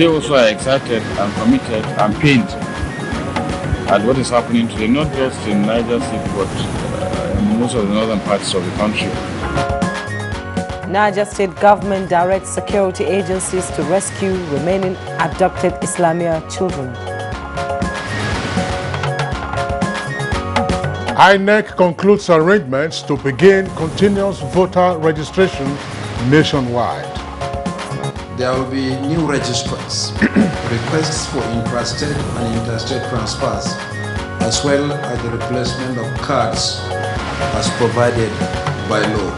they also are excited and committed and pained at what is happening today, not just in Niger State, but in most of the northern parts of the country. Niger State government directs security agencies to rescue remaining abducted Islamia children. INEC concludes arrangements to begin continuous voter registration nationwide. There will be new registrants, requests for intrastate and interstate transfers, as well as the replacement of cards as provided by law.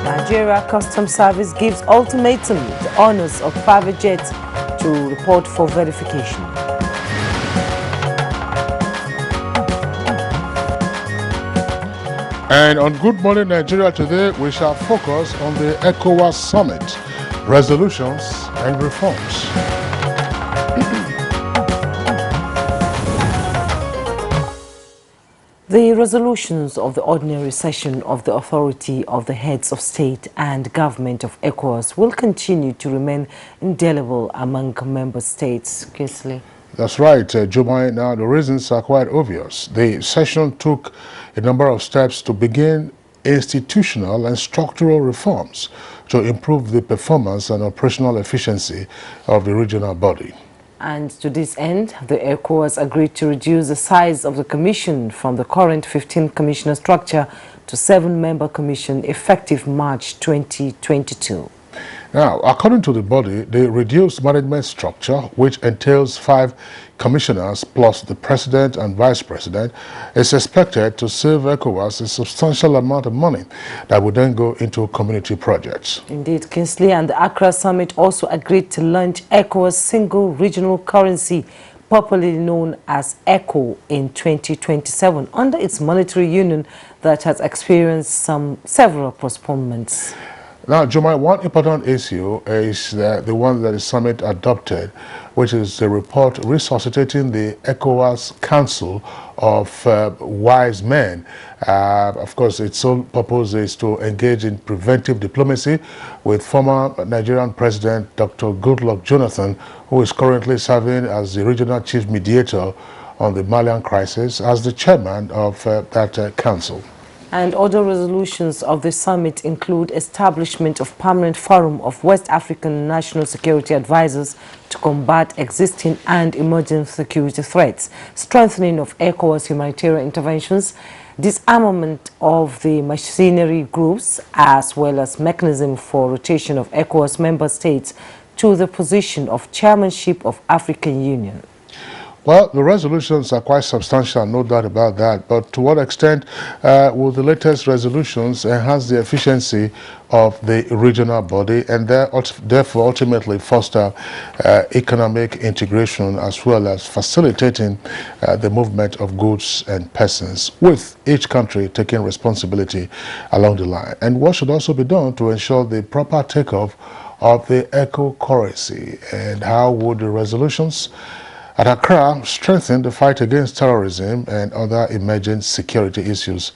Nigeria Customs Service gives ultimatum to the owners of private jets to report for verification. And on Good Morning Nigeria today, we shall focus on the Ecowas summit, resolutions and reforms. The resolutions of the ordinary session of the Authority of the Heads of State and Government of Ecowas will continue to remain indelible among member states. Kingsley. That's right, Jumai. Now, the reasons are quite obvious. The session took a number of steps to begin institutional and structural reforms to improve the performance and operational efficiency of the regional body. And to this end, the Ecowas agreed to reduce the size of the commission from the current 15-commissioner structure to 7-member commission effective March 2022. Now, according to the body, the reduced management structure, which entails 5 commissioners plus the president and vice president, is expected to save ECOWAS a substantial amount of money that would then go into community projects. Indeed, Kingsley, and the Accra summit also agreed to launch ECOWAS single regional currency, popularly known as ECO, in 2027 under its monetary union that has experienced several postponements. Now, Jumai, one important issue is the one that the summit adopted, which is the report resuscitating the ECOWAS Council of Wise Men. Of course, its sole purpose is to engage in preventive diplomacy with former Nigerian President Dr. Goodluck Jonathan, who is currently serving as the regional chief mediator on the Malian crisis, as the chairman of that council. And other resolutions of the summit include establishment of permanent forum of West African national security advisors to combat existing and emerging security threats, strengthening of ECOWAS humanitarian interventions, disarmament of the mercenary groups, as well as mechanism for rotation of ECOWAS member states to the position of chairmanship of African Union. Well, the resolutions are quite substantial, no doubt about that. But to what extent will the latest resolutions enhance the efficiency of the regional body and therefore ultimately foster economic integration as well as facilitating the movement of goods and persons, with each country taking responsibility along the line? And what should also be done to ensure the proper takeoff of the eco currency? And how would the resolutions at Accra strengthen the fight against terrorism and other emerging security issues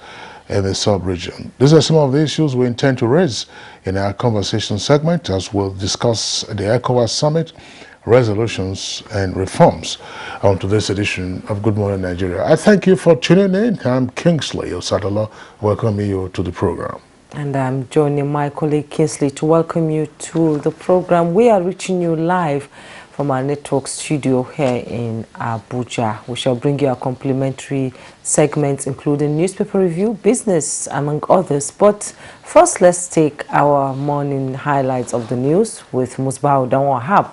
in the sub-region? These are some of the issues we intend to raise in our conversation segment as we'll discuss the ECOWAS Summit, resolutions and reforms on today's edition of Good Morning Nigeria. I thank you for tuning in. I'm Kingsley Osadolo, welcoming you to the program. And I'm joining my colleague Kingsley to welcome you to the program. We are reaching you live from our network studio here in Abuja. We shall bring you our complimentary segments, including newspaper review, business, among others. But first, let's take our morning highlights of the news with Musbao Danwahab.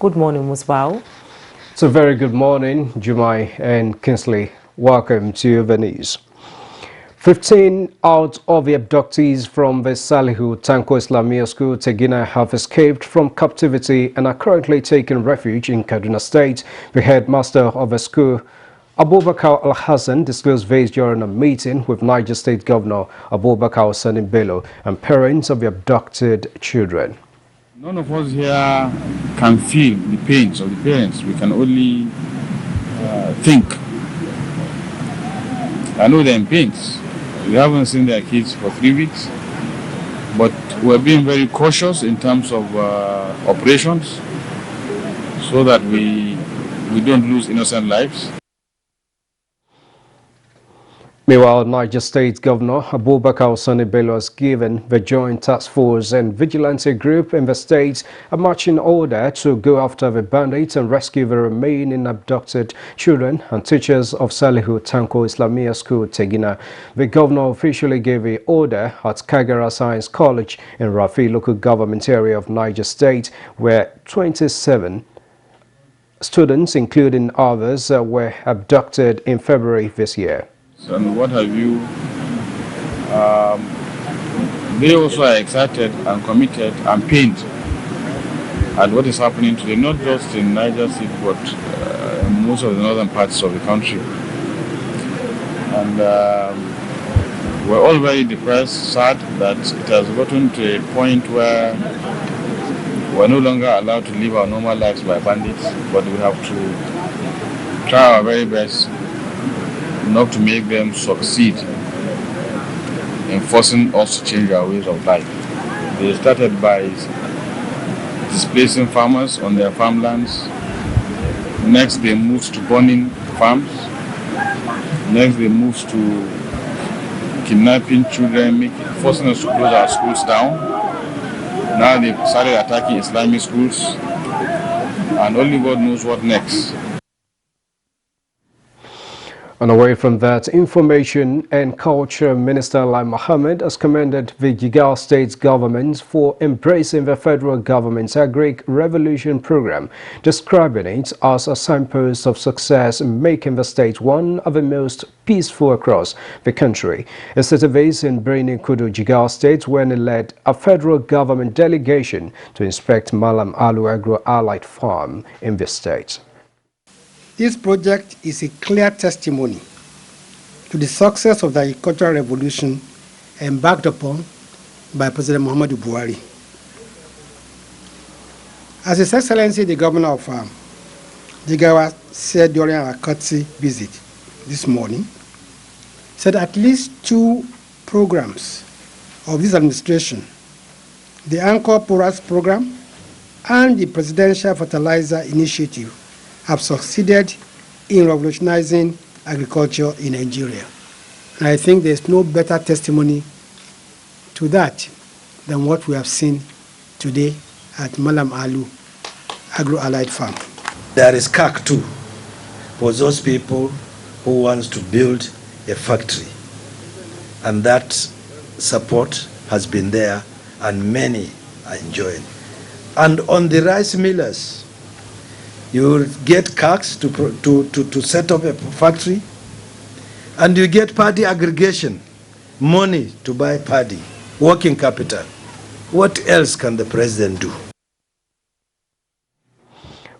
Good morning, Musbao. It's a very good morning, Jumai and Kingsley. Welcome to the news. 15 out of the abductees from the Salihu Tanko Islamia School, Tegina, have escaped from captivity and are currently taking refuge in Kaduna State. The headmaster of the school, Abubakar Al-Hassan, disclosed this during a meeting with Niger State Governor Abubakar Sani Bello and parents of the abducted children. None of us here can feel the pains of the parents. We can only think. I know they're in pains. We haven't seen their kids for 3 weeks, but We're being very cautious in terms of operations so that we don't lose innocent lives. Meanwhile, Niger State Governor Abubakar Sani Bello has given the Joint Task Force and Vigilante Group in the state a marching order to go after the bandits and rescue the remaining abducted children and teachers of Salihu Tanko Islamia School, Tegina. The governor officially gave the order at Kagara Science College in Rafi local government area of Niger State, where 27 students, including others, were abducted in February this year. And what have you, they also are excited and committed and pained at what is happening today, not just in Niger State, but in most of the northern parts of the country. And we're all very depressed, sad that it has gotten to a point where we're no longer allowed to live our normal lives by bandits, but we have to try our very best not to make them succeed in forcing us to change our ways of life. They started by displacing farmers on their farmlands. Next, they moved to burning farms. Next, they moved to kidnapping children, forcing us to close our schools down. Now they've started attacking Islamic schools, and only God knows what next. And away from that, Information and Culture Minister Lai Mohammed has commended the Jigawa State government for embracing the federal government's Agric Revolution program, describing it as a signpost of success in making the state one of the most peaceful across the country. A citizen in Birnin Kudu, Jigawa State, when he led a federal government delegation to inspect Malam Alu Agro-Allied Farm in the state. This project is a clear testimony to the success of the agricultural revolution embarked upon by President Muhammadu Buhari. As His Excellency the Governor of Jigawa said during our courtesy visit this morning, said at least 2 programs of this administration, the Anchor Porous program and the Presidential Fertilizer Initiative, have succeeded in revolutionizing agriculture in Nigeria. And I think there's no better testimony to that than what we have seen today at Malam Alu Agro-Allied Farm. There is CAC too for those people who want to build a factory. And that support has been there and many are enjoying. And on the rice millers, you get CACs to set up a factory, and you get paddy aggregation, money to buy paddy, working capital. What else can the president do?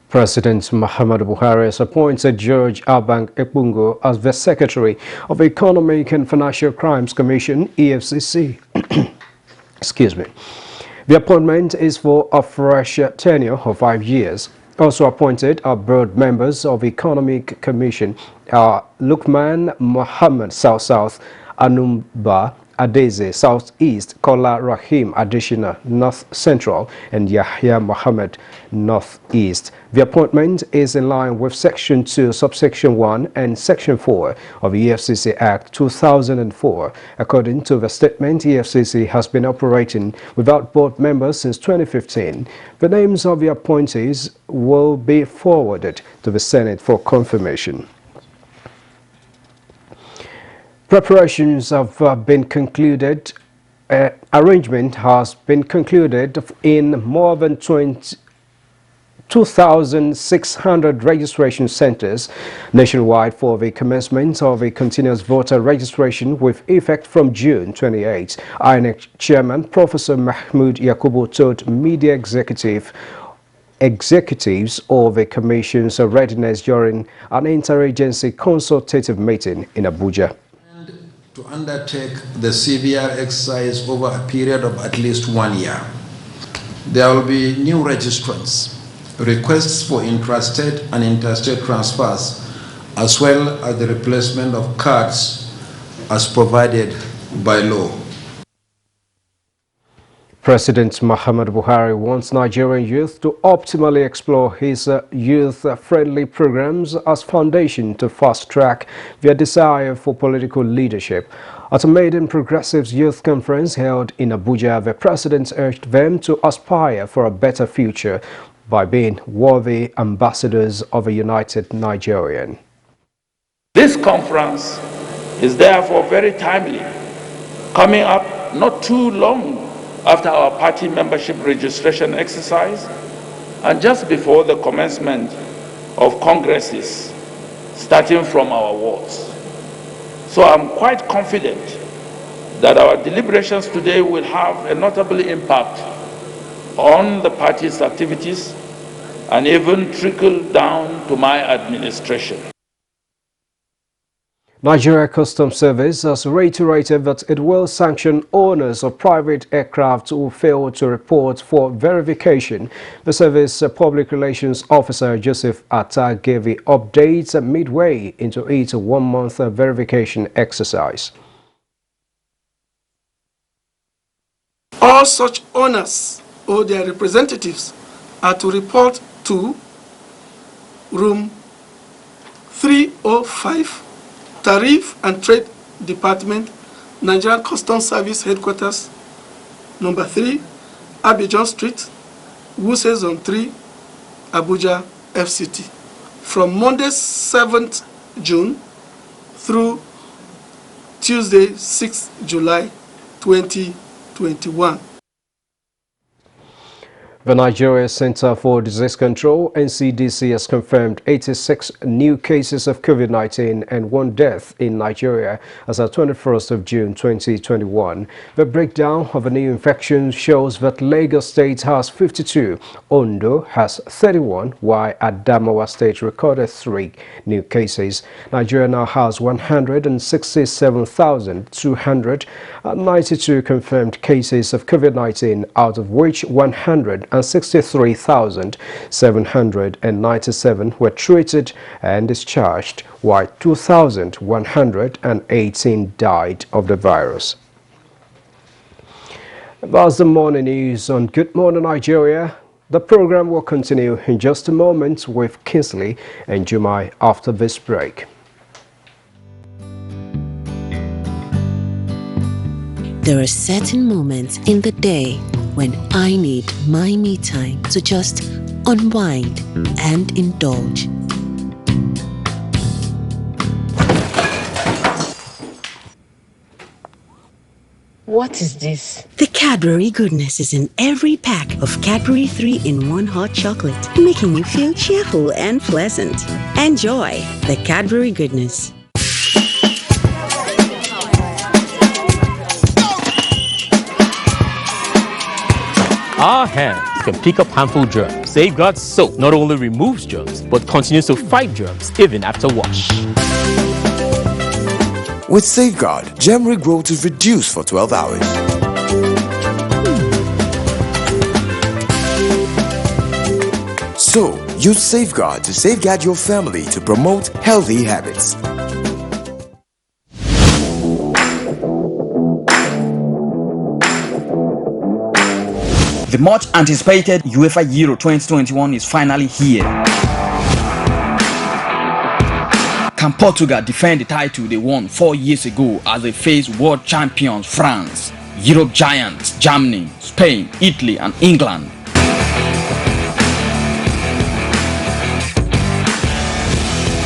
President Muhammadu Buhari has appointed George Abang Ekpungo as the Secretary of the Economic and Financial Crimes Commission, EFCC. Excuse me. The appointment is for a fresh tenure of 5 years. Also appointed are board members of the Economic Commission Lukman Muhammad South, Anumba Adeze Southeast, Kola Rahim Adishina North Central, and Yahya Mohammed Northeast. The appointment is in line with Section 2, Subsection 1 and Section 4 of the EFCC Act 2004. According to the statement, EFCC has been operating without board members since 2015. The names of the appointees will be forwarded to the Senate for confirmation. Preparations have been concluded. Arrangement has been concluded in more than 2,600 registration centers nationwide for the commencement of a continuous voter registration with effect from June 28. INEC Chairman Professor Mahmoud Yakubu told media executives of the Commission's readiness during an interagency consultative meeting in Abuja. To undertake the CVR exercise over a period of at least 1 year. There will be new registrants, requests for intrastate and interstate transfers, as well as the replacement of cards as provided by law. President Muhammad Buhari wants Nigerian youth to optimally explore his youth-friendly programs as foundation to fast-track their desire for political leadership. At a maiden Progressives Youth Conference held in Abuja, the president urged them to aspire for a better future by being worthy ambassadors of a united Nigerian. This conference is therefore very timely, coming up not too long after our party membership registration exercise and just before the commencement of congresses starting from our wards. So I'm quite confident that our deliberations today will have a notable impact on the party's activities and even trickle down to my administration. Nigeria Customs Service has reiterated that it will sanction owners of private aircraft who fail to report for verification. The service public relations officer Joseph Atta gave the updates midway into its one-month verification exercise. All such owners or their representatives are to report to room 305 Tariff and Trade Department, Nigerian Customs Service Headquarters, number 3, Abidjan Street, Wuse Zone 3, Abuja, FCT, from Monday 7th June through Tuesday 6th July 2021. The Nigeria Center for Disease Control, NCDC, has confirmed 86 new cases of COVID-19 and 1 death in Nigeria as of 21st of June 2021. The breakdown of the new infections shows that Lagos State has 52, Ondo has 31, while Adamawa State recorded 3 new cases. Nigeria now has 167,292 confirmed cases of COVID-19, out of which 163,797 were treated and discharged, while 2,118 died of the virus. That's the morning news on Good Morning Nigeria. The program will continue in just a moment with Kingsley and Jumai after this break. There are certain moments in the day when I need my me time to just unwind and indulge. What is this? The Cadbury goodness is in every pack of Cadbury 3-in-1 hot chocolate, making you feel cheerful and pleasant. Enjoy the Cadbury goodness. Our hands can pick up harmful germs. Safeguard soap not only removes germs, but continues to fight germs even after wash. With Safeguard, germ regrowth is reduced for 12 hours. So, use Safeguard to safeguard your family to promote healthy habits. The much anticipated UEFA Euro 2021 is finally here. Can Portugal defend the title they won 4 years ago as they face world champions France, Europe giants Germany, Spain, Italy and England?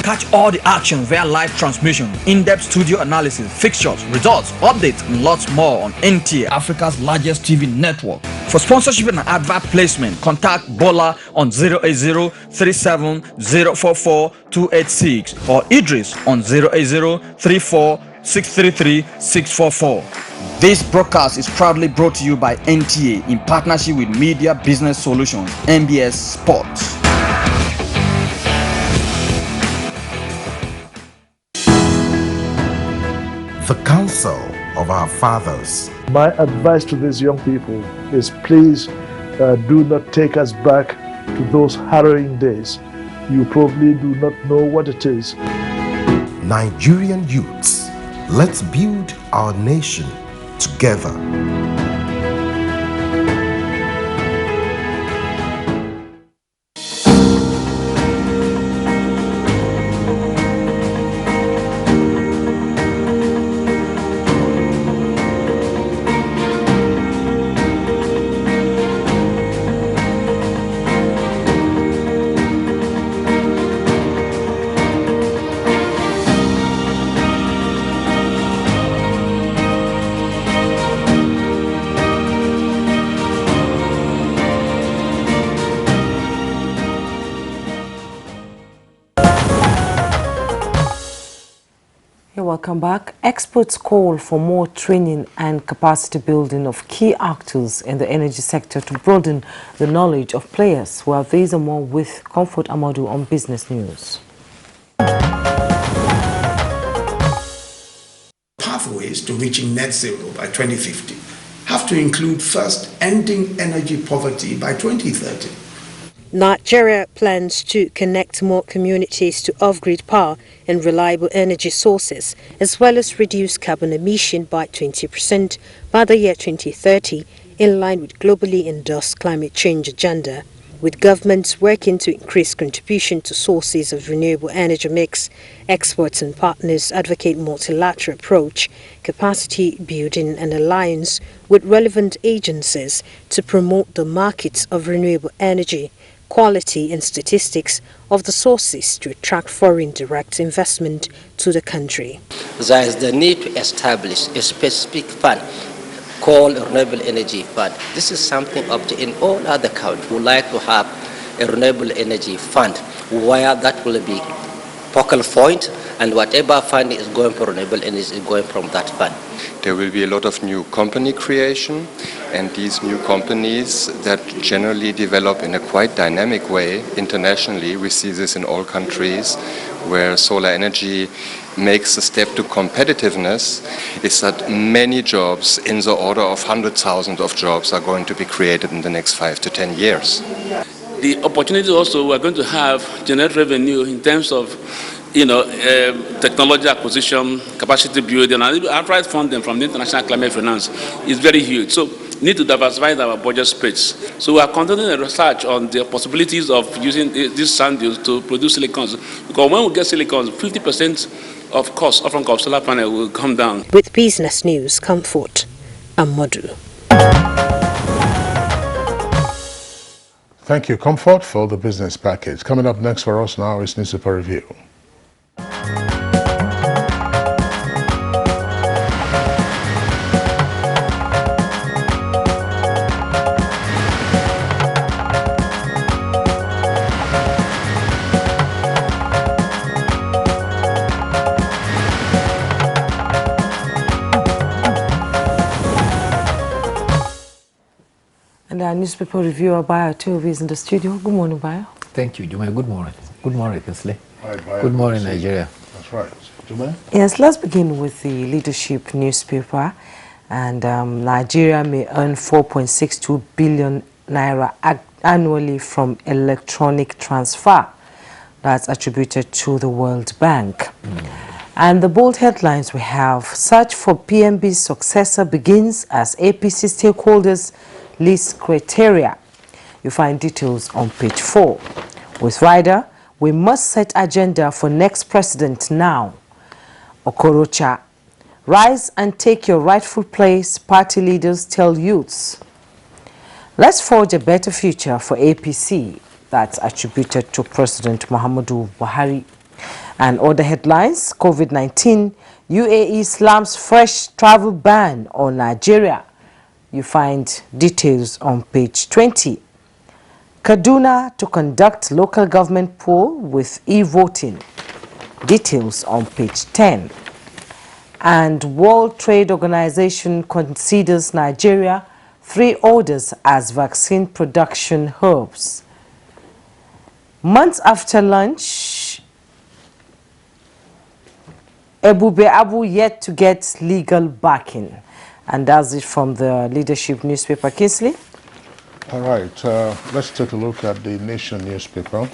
Catch all the action via live transmission, in-depth studio analysis, fixtures, results, updates, and lots more on NTA, Africa's largest TV network. For sponsorship and advert placement, contact Bola on 08037044286 or Idris on 08034633644. This broadcast is proudly brought to you by NTA in partnership with Media Business Solutions, MBS Sports. The counsel of our fathers. My advice to these young people is please do not take us back to those harrowing days. You probably do not know what it is. Nigerian youths, let's build our nation together. You're welcome back. Experts call for more training and capacity building of key actors in the energy sector to broaden the knowledge of players. Well, these are more with Comfort Amadou on Business News. Pathways to reaching net zero by 2050 have to include first ending energy poverty by 2030. Nigeria plans to connect more communities to off-grid power and reliable energy sources, as well as reduce carbon emission by 20% by the year 2030, in line with globally endorsed climate change agenda. With governments working to increase contribution to sources of renewable energy mix, experts and partners advocate multilateral approach, capacity building and alliance with relevant agencies to promote the markets of renewable energy, quality and statistics of the sources to attract foreign direct investment to the country. There is the need to establish a specific fund called a Renewable Energy Fund. This is something up to in all other countries would like to have a Renewable Energy Fund where that will be focal point, and whatever fund is going for renewable energy is going from that fund. There will be a lot of new company creation, and these new companies that generally develop in a quite dynamic way internationally. We see this in all countries where solar energy makes a step to competitiveness, is that many jobs in the order of 100,000 of jobs are going to be created in the next 5 to 10 years. The opportunity also we're going to have generate revenue in terms of technology acquisition, capacity building, and outright funding from the International Climate Finance is very huge. So we need to diversify our budget space. So we are conducting a research on the possibilities of using these sand dunes to produce silicons. Because when we get silicons, 50% of cost of solar panel will come down. With Business News, Comfort Amadou. Thank you, Comfort, for the business package. Coming up next for us now is Newspaper Review. And our newspaper reviewer, Bayo Tovi, is in the studio. Good morning, Bayo. Thank you, Jumai. Good morning. Good morning, Kinsley. Hi, good morning, Nigeria. That's right. Jumai? Yes, let's begin with the leadership newspaper. And Nigeria may earn 4.62 billion naira annually from electronic transfer. That's attributed to the World Bank. And the bold headlines we have: search for PMB's successor begins as APC stakeholders list criteria. You find details on page 4. With Rider, we must set agenda for next president now. Okorocha, rise and take your rightful place, party leaders tell youths. Let's forge a better future for APC. That's attributed to President Muhammadu Buhari. And other headlines: COVID-19, UAE slams fresh travel ban on Nigeria. You find details on page 20. Kaduna to conduct local government poll with e-voting. Details on page 10. And World Trade Organization considers Nigeria 3 orders as vaccine production hubs. Months after launch, Ebube Abu yet to get legal backing. And that's it from the leadership newspaper. Kinsley? All right, let's take a look at the Nation newspaper.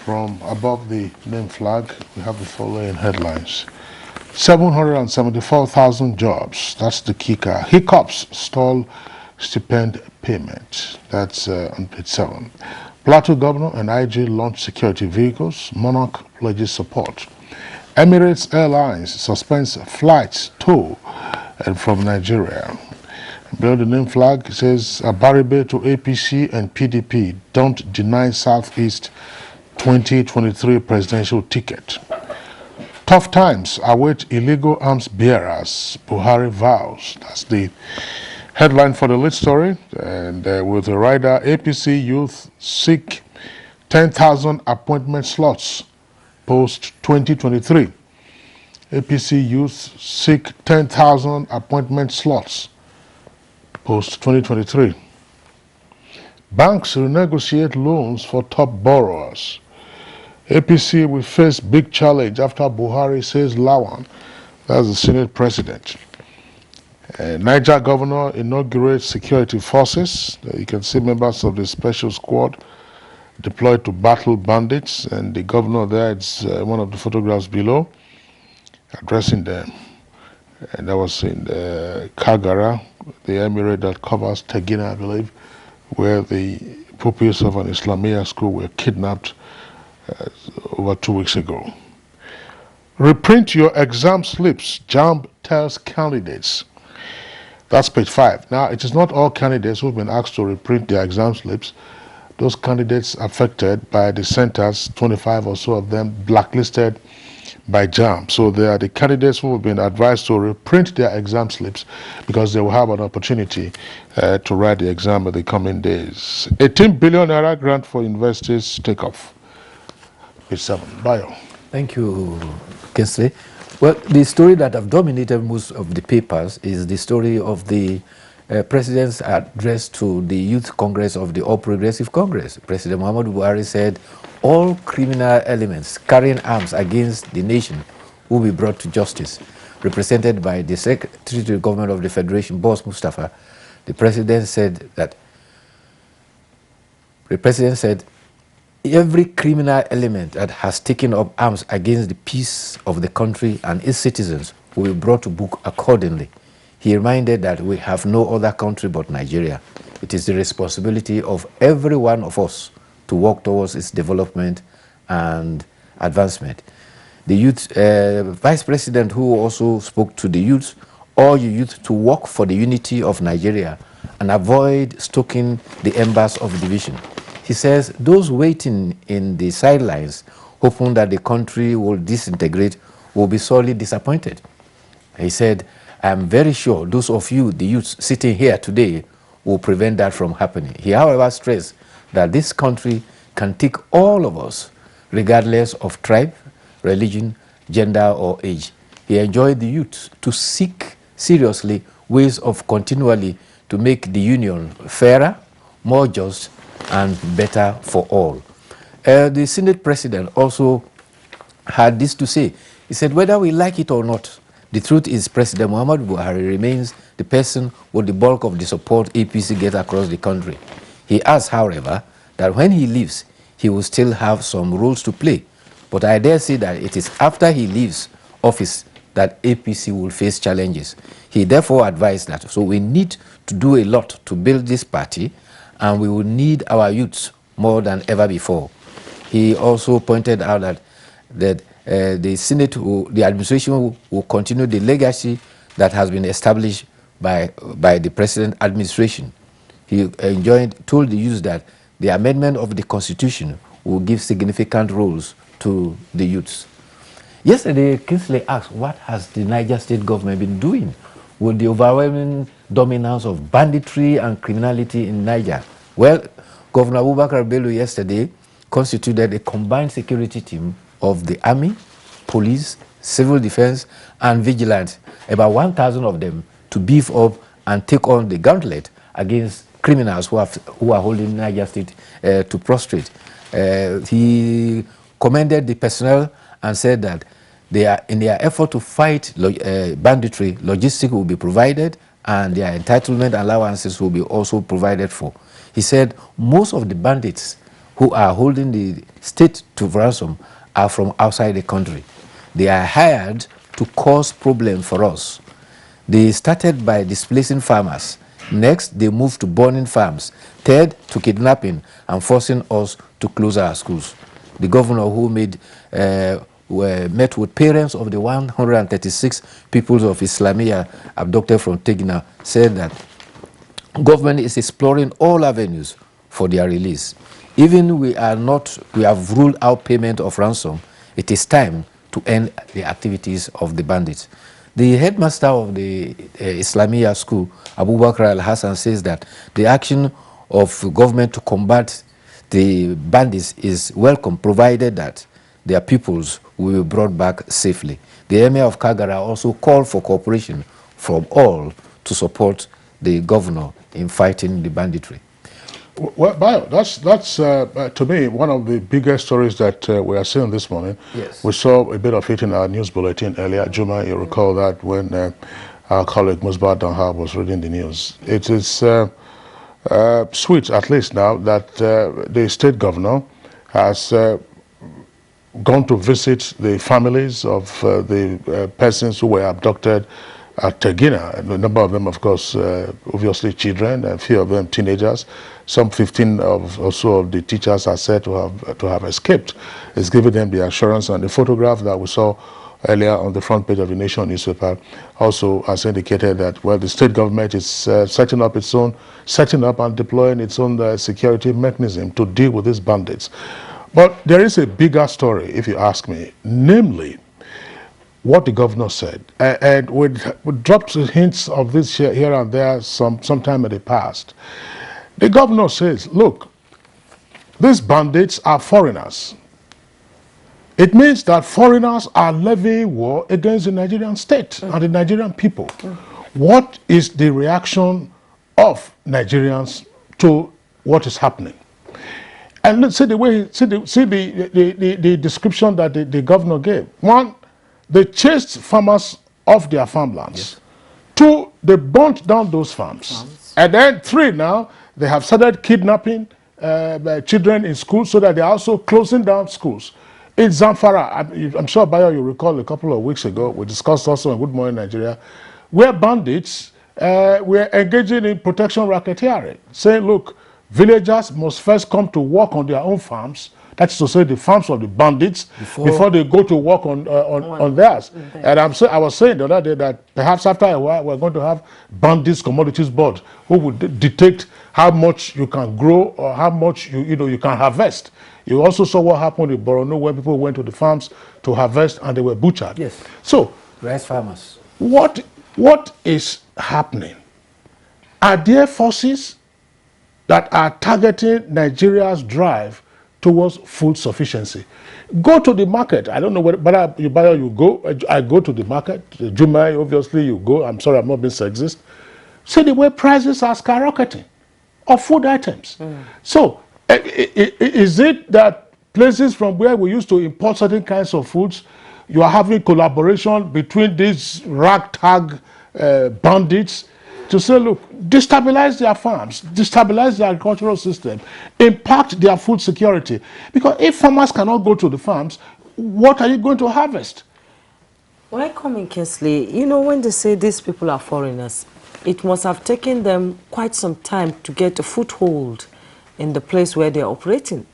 From above the name flag, we have the following headlines. 774,000 jobs, that's the kicker. Hiccups stall stipend payment. That's on page 7. Plateau Governor and IG launch security vehicles. Monarch pledges support. Emirates Airlines suspends flights to and from Nigeria. Below the name flag, it says Abaribe to APC and PDP don't deny Southeast 2023 presidential ticket. Tough times await illegal arms bearers, Buhari vows. That's the headline for the lead story. And with the rider, APC youth seek 10,000 appointment slots post 2023. APC youth seek 10,000 appointment slots post-2023. Banks renegotiate loans for top borrowers. APC will face big challenge after Buhari says Lawan, that's the Senate president. Niger governor inaugurates security forces. You can see members of the special squad deployed to battle bandits, and the governor there, it's one of the photographs below, addressing them. And that was in Kagara, the emirate that covers Tegina, I believe, where the pupils of an Islamia school were kidnapped over 2 weeks ago. Reprint your exam slips, JAMB tells candidates. That's page 5. Now, it is not all candidates who have been asked to reprint their exam slips. Those candidates affected by the centers, 25 or so of them, blacklisted by JAMB. So they are the candidates who have been advised to reprint their exam slips because they will have an opportunity to write the exam in the coming days. 18 billion naira grant for universities take off. Page 7. Bio. Thank you, Kinsley. Well, the story that have dominated most of the papers is the story of the President's address to the Youth Congress of the All Progressive Congress. President Muhammadu Buhari said all criminal elements carrying arms against the nation will be brought to justice. Represented by the Secretary to the Government of the Federation, Boss Mustafa, the President said every criminal element that has taken up arms against the peace of the country and its citizens will be brought to book accordingly. He reminded that we have no other country but Nigeria. It is the responsibility of every one of us to work towards its development and advancement. The youth Vice President, who also spoke to the youth, all you youth to work for the unity of Nigeria and avoid stoking the embers of division. He says those waiting in the sidelines, hoping that the country will disintegrate, will be sorely disappointed. He said, I am very sure those of you, the youths sitting here today, will prevent that from happening. He, however, stressed that this country can take all of us, regardless of tribe, religion, gender, or age. He enjoined the youth to seek seriously ways of continually to make the union fairer, more just, and better for all. The Senate President also had this to say. He said, whether we like it or not, the truth is President Muhammadu Buhari remains the person with the bulk of the support APC gets across the country. He adds, however, that when he leaves, he will still have some roles to play. But I dare say that it is after he leaves office that APC will face challenges. He therefore advised that. So we need to do a lot to build this party, and we will need our youths more than ever before. He also pointed out that the Senate, the administration will continue the legacy that has been established by the President administration. He told the youth that the amendment of the Constitution will give significant roles to the youths. Yesterday, Kinsley asked, what has the Niger State government been doing with the overwhelming dominance of banditry and criminality in Niger? Well, Governor Abubakar Bello yesterday constituted a combined security team of the army, police, civil defense, and vigilance, about 1,000 of them, to beef up and take on the gauntlet against criminals who are holding Niger State to prostrate. He commended the personnel and said that they are in their effort to fight banditry, logistics will be provided, and their entitlement allowances will be also provided for. He said most of the bandits who are holding the state to ransom are from outside the country. They are hired to cause problems for us. They started by displacing farmers. Next, they moved to burning farms. Third, to kidnapping and forcing us to close our schools. The governor who met with parents of the 136 peoples of Islamia abducted from Tegina said that government is exploring all avenues for their release. Even we have ruled out payment of ransom, it is time to end the activities of the bandits. The headmaster of the Islamia school, Abubakar Al-Hassan, says that the action of government to combat the bandits is welcome, provided that their pupils will be brought back safely. The Emir of Kagara also called for cooperation from all to support the governor in fighting the banditry. Well, Bayo, that's to me one of the biggest stories that we are seeing this morning. Yes. We saw a bit of it in our news bulletin earlier. Juma, you recall that when our colleague Musbar Danha was reading the news. It is sweet, at least now, that the state governor has gone to visit the families of the persons who were abducted at Tegina. A number of them, of course, obviously children, a few of them teenagers. Some 15 or so of the teachers are said to have escaped. It's giving them the assurance, and the photograph that we saw earlier on the front page of the Nation newspaper also has indicated that, well, the state government is setting up and deploying its own security mechanism to deal with these bandits. But there is a bigger story, if you ask me, namely what the governor said. And we dropped hints of this here and there sometime in the past. The governor says, look, these bandits are foreigners. It means that foreigners are levying war against the Nigerian state and the Nigerian people. What is the reaction of Nigerians to what is happening? And let's see the description that the governor gave. One, they chased farmers off their farmlands. Yes. Two, they burnt down those farms. And then three, now they have started kidnapping children in schools, so that they are also closing down schools. In Zamfara, I'm sure Bayo, you recall a couple of weeks ago, we discussed also in Good Morning Nigeria, where bandits were engaging in protection racketeering, saying, look, villagers must first come to work on their own farms, that's to say the farms of the bandits, before they go to work on theirs. And I was saying the other day that perhaps after a while we're going to have bandits commodities board who would detect how much you can grow or how much you can harvest. You also saw what happened in Borno, where people went to the farms to harvest and they were butchered. Yes. So, rice farmers. What is happening? Are there forces that are targeting Nigeria's drive towards food sufficiency? Go to the market. I don't know whether you go. I go to the market. Juma, obviously, you go. I'm sorry, I'm not being sexist. See the way prices are skyrocketing of food items. So, is it that places from where we used to import certain kinds of foods, you are having collaboration between these ragtag bandits to say, look, destabilize their farms, destabilize the agricultural system, impact their food security? Because if farmers cannot go to the farms, what are you going to harvest? When I come in, Kinsley, when they say these people are foreigners, it must have taken them quite some time to get a foothold in the place where they're operating.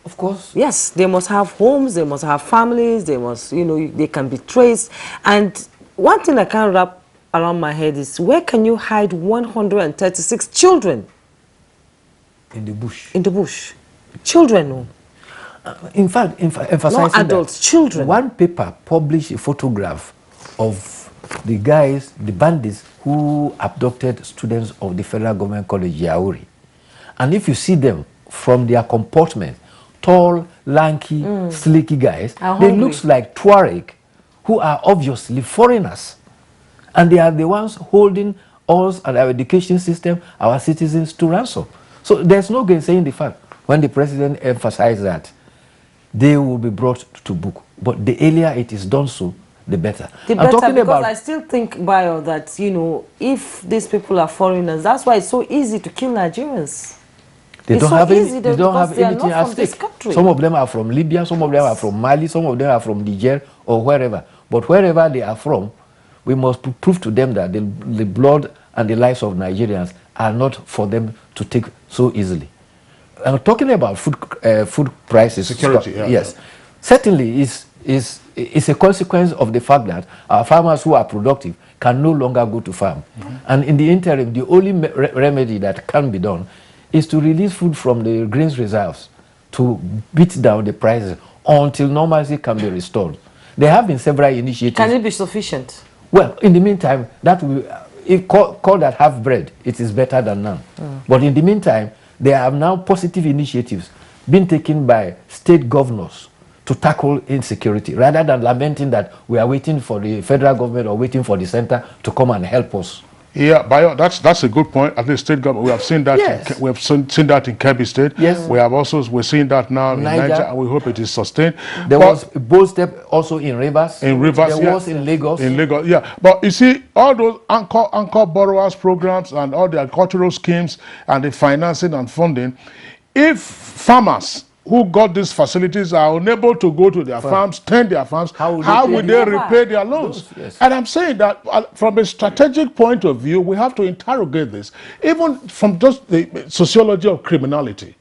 Of course. Yes, they must have homes, they must have families, they must, they can be traced. And one thing I can't wrap around my head is, where can you hide 136 children? In the bush. In the bush. Children. In fact, emphasizing not adults, children. One paper published a photograph of the guys, the bandits who abducted students of the Federal Government College Yauri. And if you see them from their comportment, tall, lanky, sleeky guys, they look like Tuareg, who are obviously foreigners. And they are the ones holding us and our education system, our citizens, to ransom. So there's no gainsaying the fact when the president emphasized that they will be brought to book. But the earlier it is done so, the better. The better, because I still think, Bayo, that, if these people are foreigners, that's why it's so easy to kill Nigerians. They don't have anything at stake. Some of them are from Libya, some of them are from Mali, some of them are from Niger or wherever. But wherever they are from, we must prove to them that the blood and the lives of Nigerians are not for them to take so easily. And talking about food prices, security, yes, certainly is a consequence of the fact that our farmers who are productive can no longer go to farm. And in the interim, the only remedy that can be done is to release food from the grains reserves to beat down the prices until normalcy can be restored. There have been several initiatives. Can it be sufficient? Well, in the meantime, that will, if call that half bread, it is better than none. But in the meantime, there are now positive initiatives being taken by state governors to tackle insecurity, rather than lamenting that we are waiting for the federal government or waiting for the center to come and help us. Yeah, that's a good point. At the state government, we have seen that. Yes. We have seen that in Kebbi State. Yes. We're seeing that now in Niger, and we hope it is sustained. There was a bold step also in Rivers. In Rivers, there was in Lagos. In Lagos, yeah. But you see, all those anchor borrowers programs and all the agricultural schemes and the financing and funding, if farmers who got these facilities are unable to go to their farms, tend their farms, how will they repay their loans? Yes. And I'm saying that from a strategic point of view, we have to interrogate this, even from just the sociology of criminality.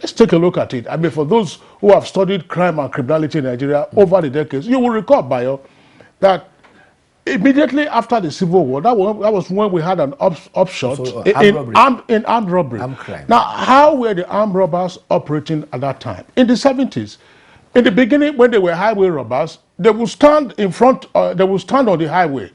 Let's take a look at it. I mean, for those who have studied crime and criminality in Nigeria over the decades, you will recall, Bayo, that immediately after the Civil War, that was when we had an upshot in armed robbery. Armed crime. Now, how were the armed robbers operating at that time? In the 70s, in the beginning, when they were highway robbers, they would stand in front, they would stand on the highway,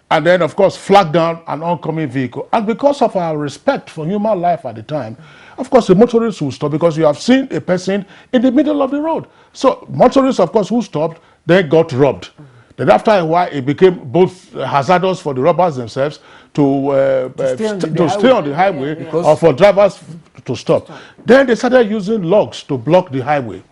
and then, of course, flag down an oncoming vehicle. And because of our respect for human life at the time, of course, the motorists will stop because you have seen a person in the middle of the road. So motorists, of course, who stopped, they got robbed. Then after a while, it became both hazardous for the robbers themselves to stay on the highway or for drivers to stop. Then they started using logs to block the highway.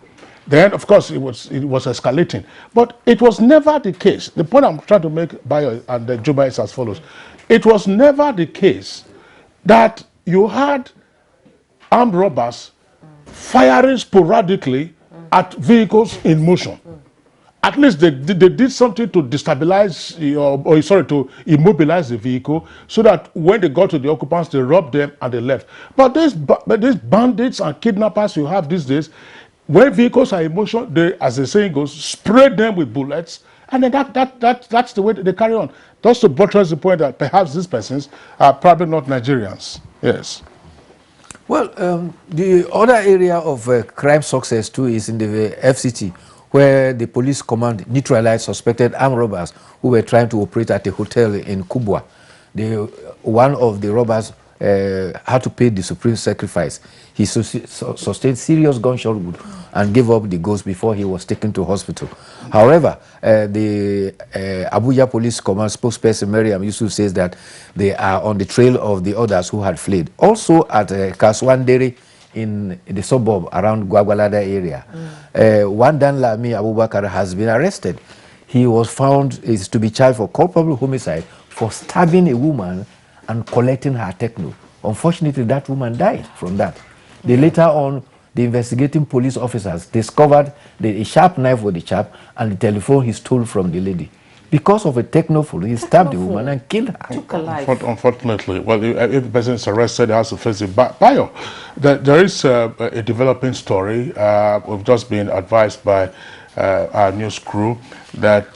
Then, of course, it was escalating. But it was never the case. The point I'm trying to make, Bayo and Juba, is as follows. It was never the case that you had armed robbers firing sporadically at vehicles in motion. At least they did something to destabilize to immobilize the vehicle so that when they got to the occupants, they robbed them and they left. But these bandits and kidnappers you have these days, when vehicles are in motion, they, as the saying goes, spray them with bullets, and then that's the way they carry on. Just to buttress the point that perhaps these persons are probably not Nigerians. Yes. Well, the other area of crime success too is in the FCT, where the police command neutralized suspected armed robbers who were trying to operate at a hotel in Kubwa. One of the robbers had to pay the supreme sacrifice. He sustained serious gunshot wound and gave up the ghost before he was taken to hospital. However, the Abuja Police Command spokesperson Mariam Yusuf says that they are on the trail of the others who had fled. Also at Kaswandere, in the suburb around Gwagwalada area, one Dan Lami Abubakar has been arrested. He was found to be charged for culpable homicide for stabbing a woman and collecting her techno. Unfortunately, that woman died from that. Later on, the investigating police officers discovered a sharp knife with the chap and the telephone he stole from the lady. Because of a technophone, he stabbed the woman and killed her. Took a life. Unfortunately, well, if the person is arrested, he has to face it. Bayo, there is a developing story. We've just been advised by our news crew that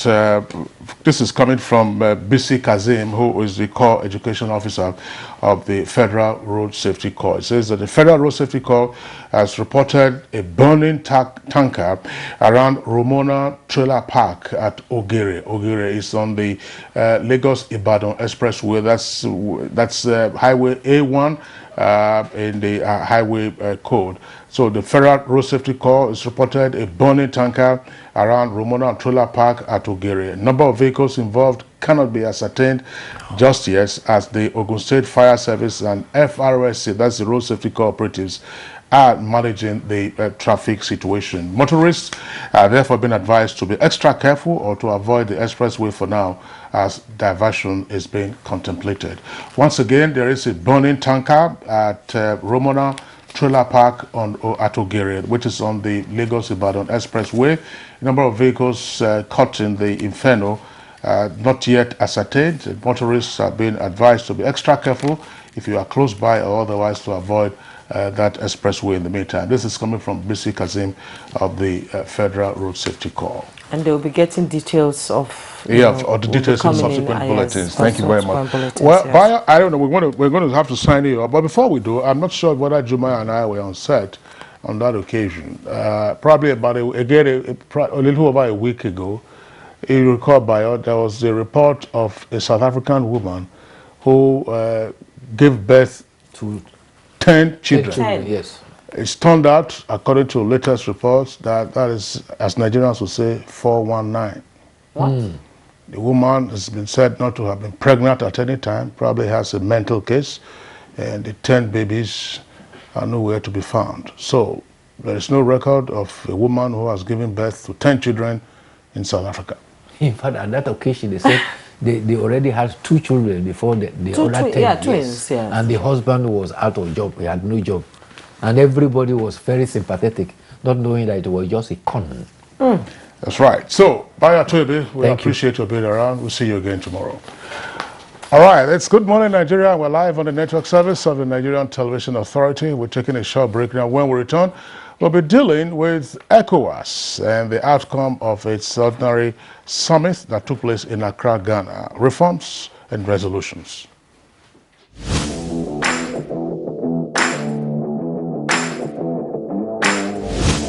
this is coming from BC Kazim, who is the core education officer of the Federal Road Safety Corps. It says that the Federal Road Safety Corps has reported a burning tanker around Romona Trailer Park at Ogere. Ogere is on the Lagos-Ibadan Expressway. That's Highway A1 in the highway code. So the Federal Road Safety Corps has reported a burning tanker around Romona Trailer Park at Ogere. Number of vehicles involved cannot be ascertained just yet, as the Ogun State Fire Service and FRSC, that's the Road Safety Cooperatives, are managing the traffic situation. Motorists are therefore being advised to be extra careful or to avoid the expressway for now, as diversion is being contemplated. Once again, there is a burning tanker at Romona Trailer Park at Ogere, which is on the Lagos-Ibadan Expressway. A number of vehicles caught in the inferno, not yet ascertained. Motorists are being advised to be extra careful if you are close by or otherwise to avoid that expressway in the meantime. This is coming from BC Kazim of the Federal Road Safety Corps. And they'll be getting details of the details in subsequent bulletins. Thank you very much. Well, yes. I don't know. We're going to have to sign you up, but before we do, I'm not sure whether Juma and I were on set on that occasion. Probably about a little over a week ago. You recall, Bayo, there was a report of a South African woman who gave birth to 10 children. 10. Yes. It's turned out, according to latest reports, that is, as Nigerians would say, 419. What? The woman has been said not to have been pregnant at any time, probably has a mental case, and the 10 babies are nowhere to be found. So there is no record of a woman who has given birth to 10 children in South Africa. In fact, at that occasion, they said they already had 2 children before the other 10. Yeah, twins, yes. And the husband was out of job. He had no job. And everybody was very sympathetic, not knowing that it was just a con. That's right. So, Baya Twebe, we appreciate you being around. We'll see you again tomorrow. All right, it's Good Morning Nigeria. We're live on the network service of the Nigerian Television Authority. We're taking a short break now. When we return, we'll be dealing with ECOWAS and the outcome of its ordinary summit that took place in Accra, Ghana. Reforms and resolutions.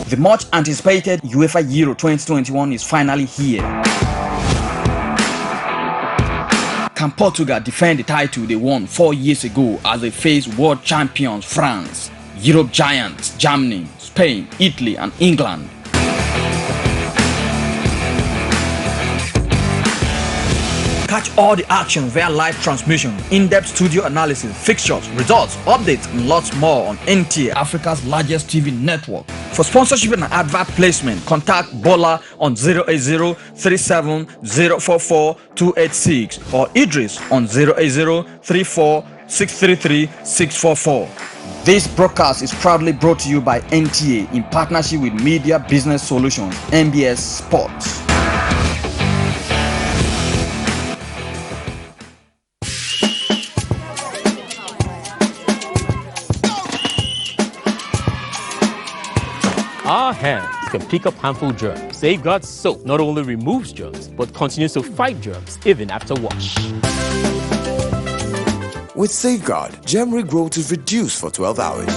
The much anticipated UEFA Euro 2021 is finally here. Can Portugal defend the title they won 4 years ago as they face world champions France, Europe giants Germany, Spain, Italy and England? Catch all the action via live transmission, in-depth studio analysis, fixtures, results, updates, and lots more on NTA, Africa's largest TV network. For sponsorship and advert placement, contact Bola on 080-37-044-286 or Idris on 080-34-633-644. This broadcast is proudly brought to you by NTA in partnership with Media Business Solutions, MBS Sports. Our hands can pick up harmful germs. Safeguard soap not only removes germs, but continues to fight germs even after wash. With Safeguard, germ regrowth is reduced for 12 hours.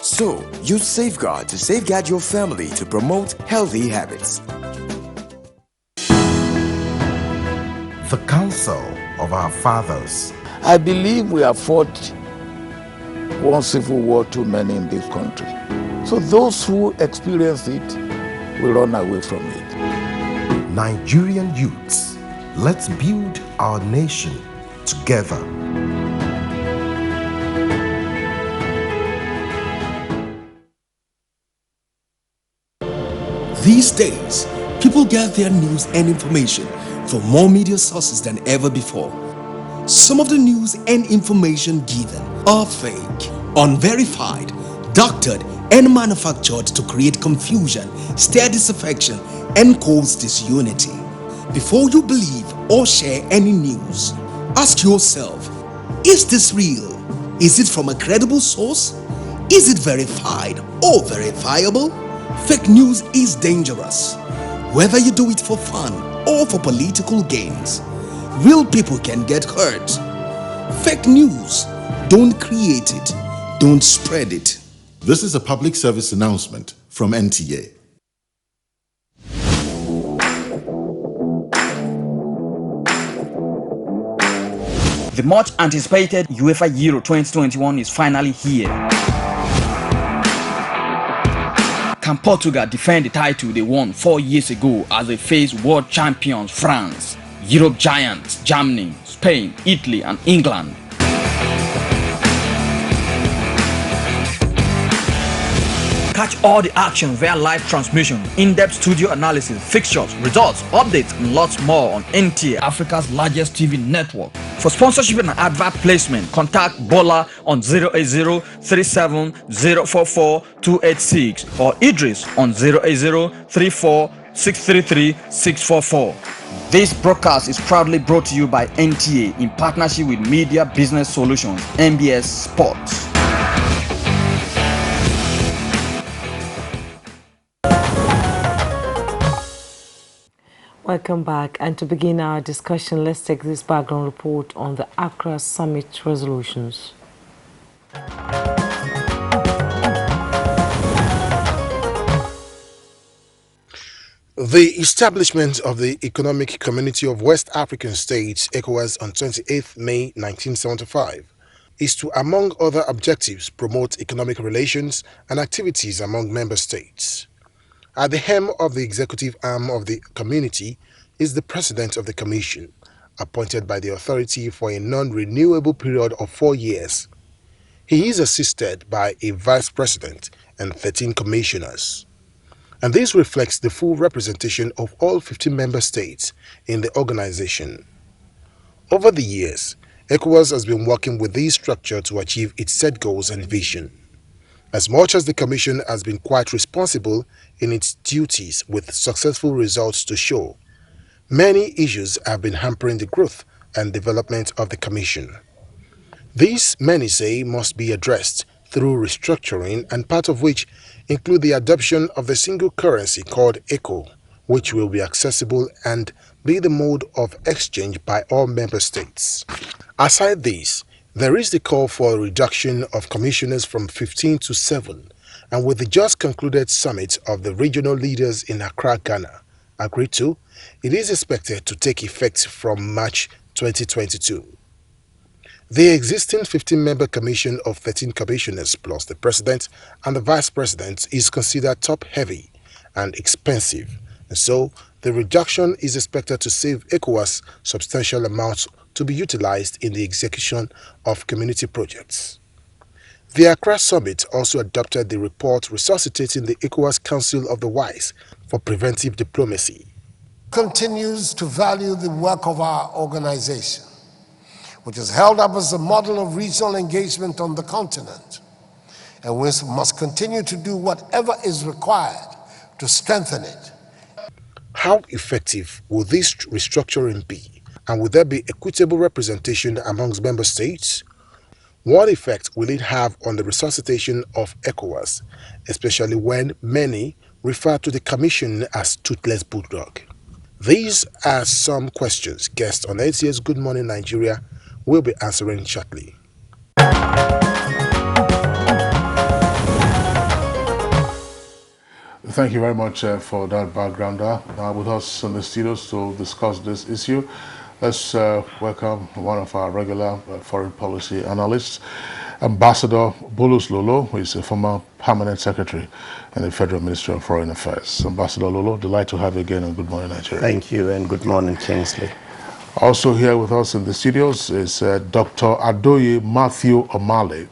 So, use Safeguard to safeguard your family to promote healthy habits. The counsel of our fathers. I believe we have fought one civil war too many in this country. So those who experience it will run away from it. Nigerian youths, let's build our nation together. These days, people get their news and information from more media sources than ever before. Some of the news and information given are fake, unverified, doctored, and manufactured to create confusion, stir disaffection, and cause disunity. Before you believe or share any news, ask yourself, is this real? Is it from a credible source? Is it verified or verifiable? Fake news is dangerous, whether you do it for fun or for political gains. Real people can get hurt. Fake news, don't create it, don't spread it. This is a public service announcement from NTA. The much anticipated UEFA Euro 2021 is finally here. Can Portugal defend the title they won 4 years ago as they face world champions France, Europe giants Germany, Spain, Italy and England? Catch all the action via live transmission, in-depth studio analysis, fixtures, results, updates and lots more on NTA, Africa's largest TV network. For sponsorship and advert placement, contact Bola on 080-37-044-286 or Idris on 080-34-633-644. This broadcast is proudly brought to you by NTA in partnership with Media Business Solutions, MBS Sports. Welcome back. And to begin our discussion, let's take this background report on the Accra Summit resolutions. The establishment of the Economic Community of West African States, ECOWAS, on 28 May 1975 is to, among other objectives, promote economic relations and activities among member states. At the helm of the executive arm of the community is the President of the Commission, appointed by the authority for a non-renewable period of 4 years. He is assisted by a Vice President and 13 commissioners. And this reflects the full representation of all 15 member states in the organization. Over the years, ECOWAS has been working with this structure to achieve its set goals and vision. As much as the Commission has been quite responsible in its duties with successful results to show, many issues have been hampering the growth and development of the Commission. These, many say, must be addressed through restructuring, and part of which include the adoption of the single currency called ECO, which will be accessible and be the mode of exchange by all member states. Aside this, there is the call for a reduction of commissioners from 15 to 7, and with the just concluded summit of the regional leaders in Accra, Ghana, agreed to, it is expected to take effect from March 2022. The existing 15-member commission of 13 commissioners plus the president and the vice president is considered top-heavy and expensive, and so the reduction is expected to save ECOWAS substantial amounts to be utilized in the execution of community projects. The Accra Summit also adopted the report resuscitating the ECOWAS Council of the Wise for Preventive Diplomacy. Continues to value the work of our organization, which is held up as a model of regional engagement on the continent, and we must continue to do whatever is required to strengthen it. How effective will this restructuring be, and will there be equitable representation amongst member states? What effect will it have on the resuscitation of ECOWAS, especially when many refer to the Commission as toothless bulldog? These are some questions guests on NTA's Good Morning Nigeria will be answering shortly. Thank you very much for that background. With us in the studios to discuss this issue, let's welcome one of our regular foreign policy analysts, Ambassador Bulus Lolo, who is a former permanent secretary in the Federal Ministry of Foreign Affairs. Ambassador Lolo, delighted to have you again on Good Morning Nigeria. Thank you, and good morning, Kingsley. Also here with us in the studios is Dr. Adoye Matthew Omale.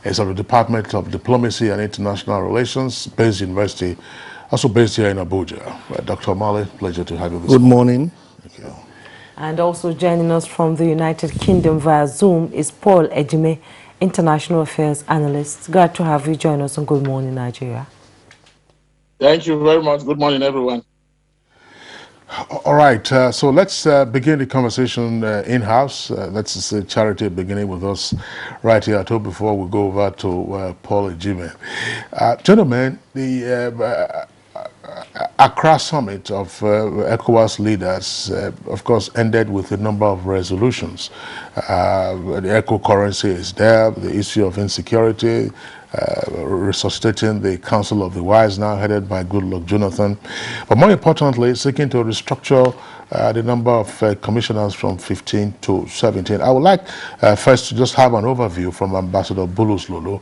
He's of the Department of Diplomacy and International Relations, Bayes University, also based here in Abuja. Dr. Omale, pleasure to have you this morning. Good morning. Thank you. And also joining us from the United Kingdom via Zoom is Paul Ejime, International Affairs Analyst. Glad to have you join us on Good Morning Nigeria. Thank you very much. Good morning, everyone. All right, so let's begin the conversation in-house. Let's say Charity beginning with us right here at home before we go over to Paul Ejime. Gentlemen, the Accra Summit of ECOWAS leaders, of course, ended with a number of resolutions. The eco currency is there, the issue of insecurity, resuscitating the Council of the Wise, now headed by Goodluck Jonathan, but more importantly, seeking to restructure the number of commissioners from 15 to 17. I would like first to just have an overview from Ambassador Bulus Lolo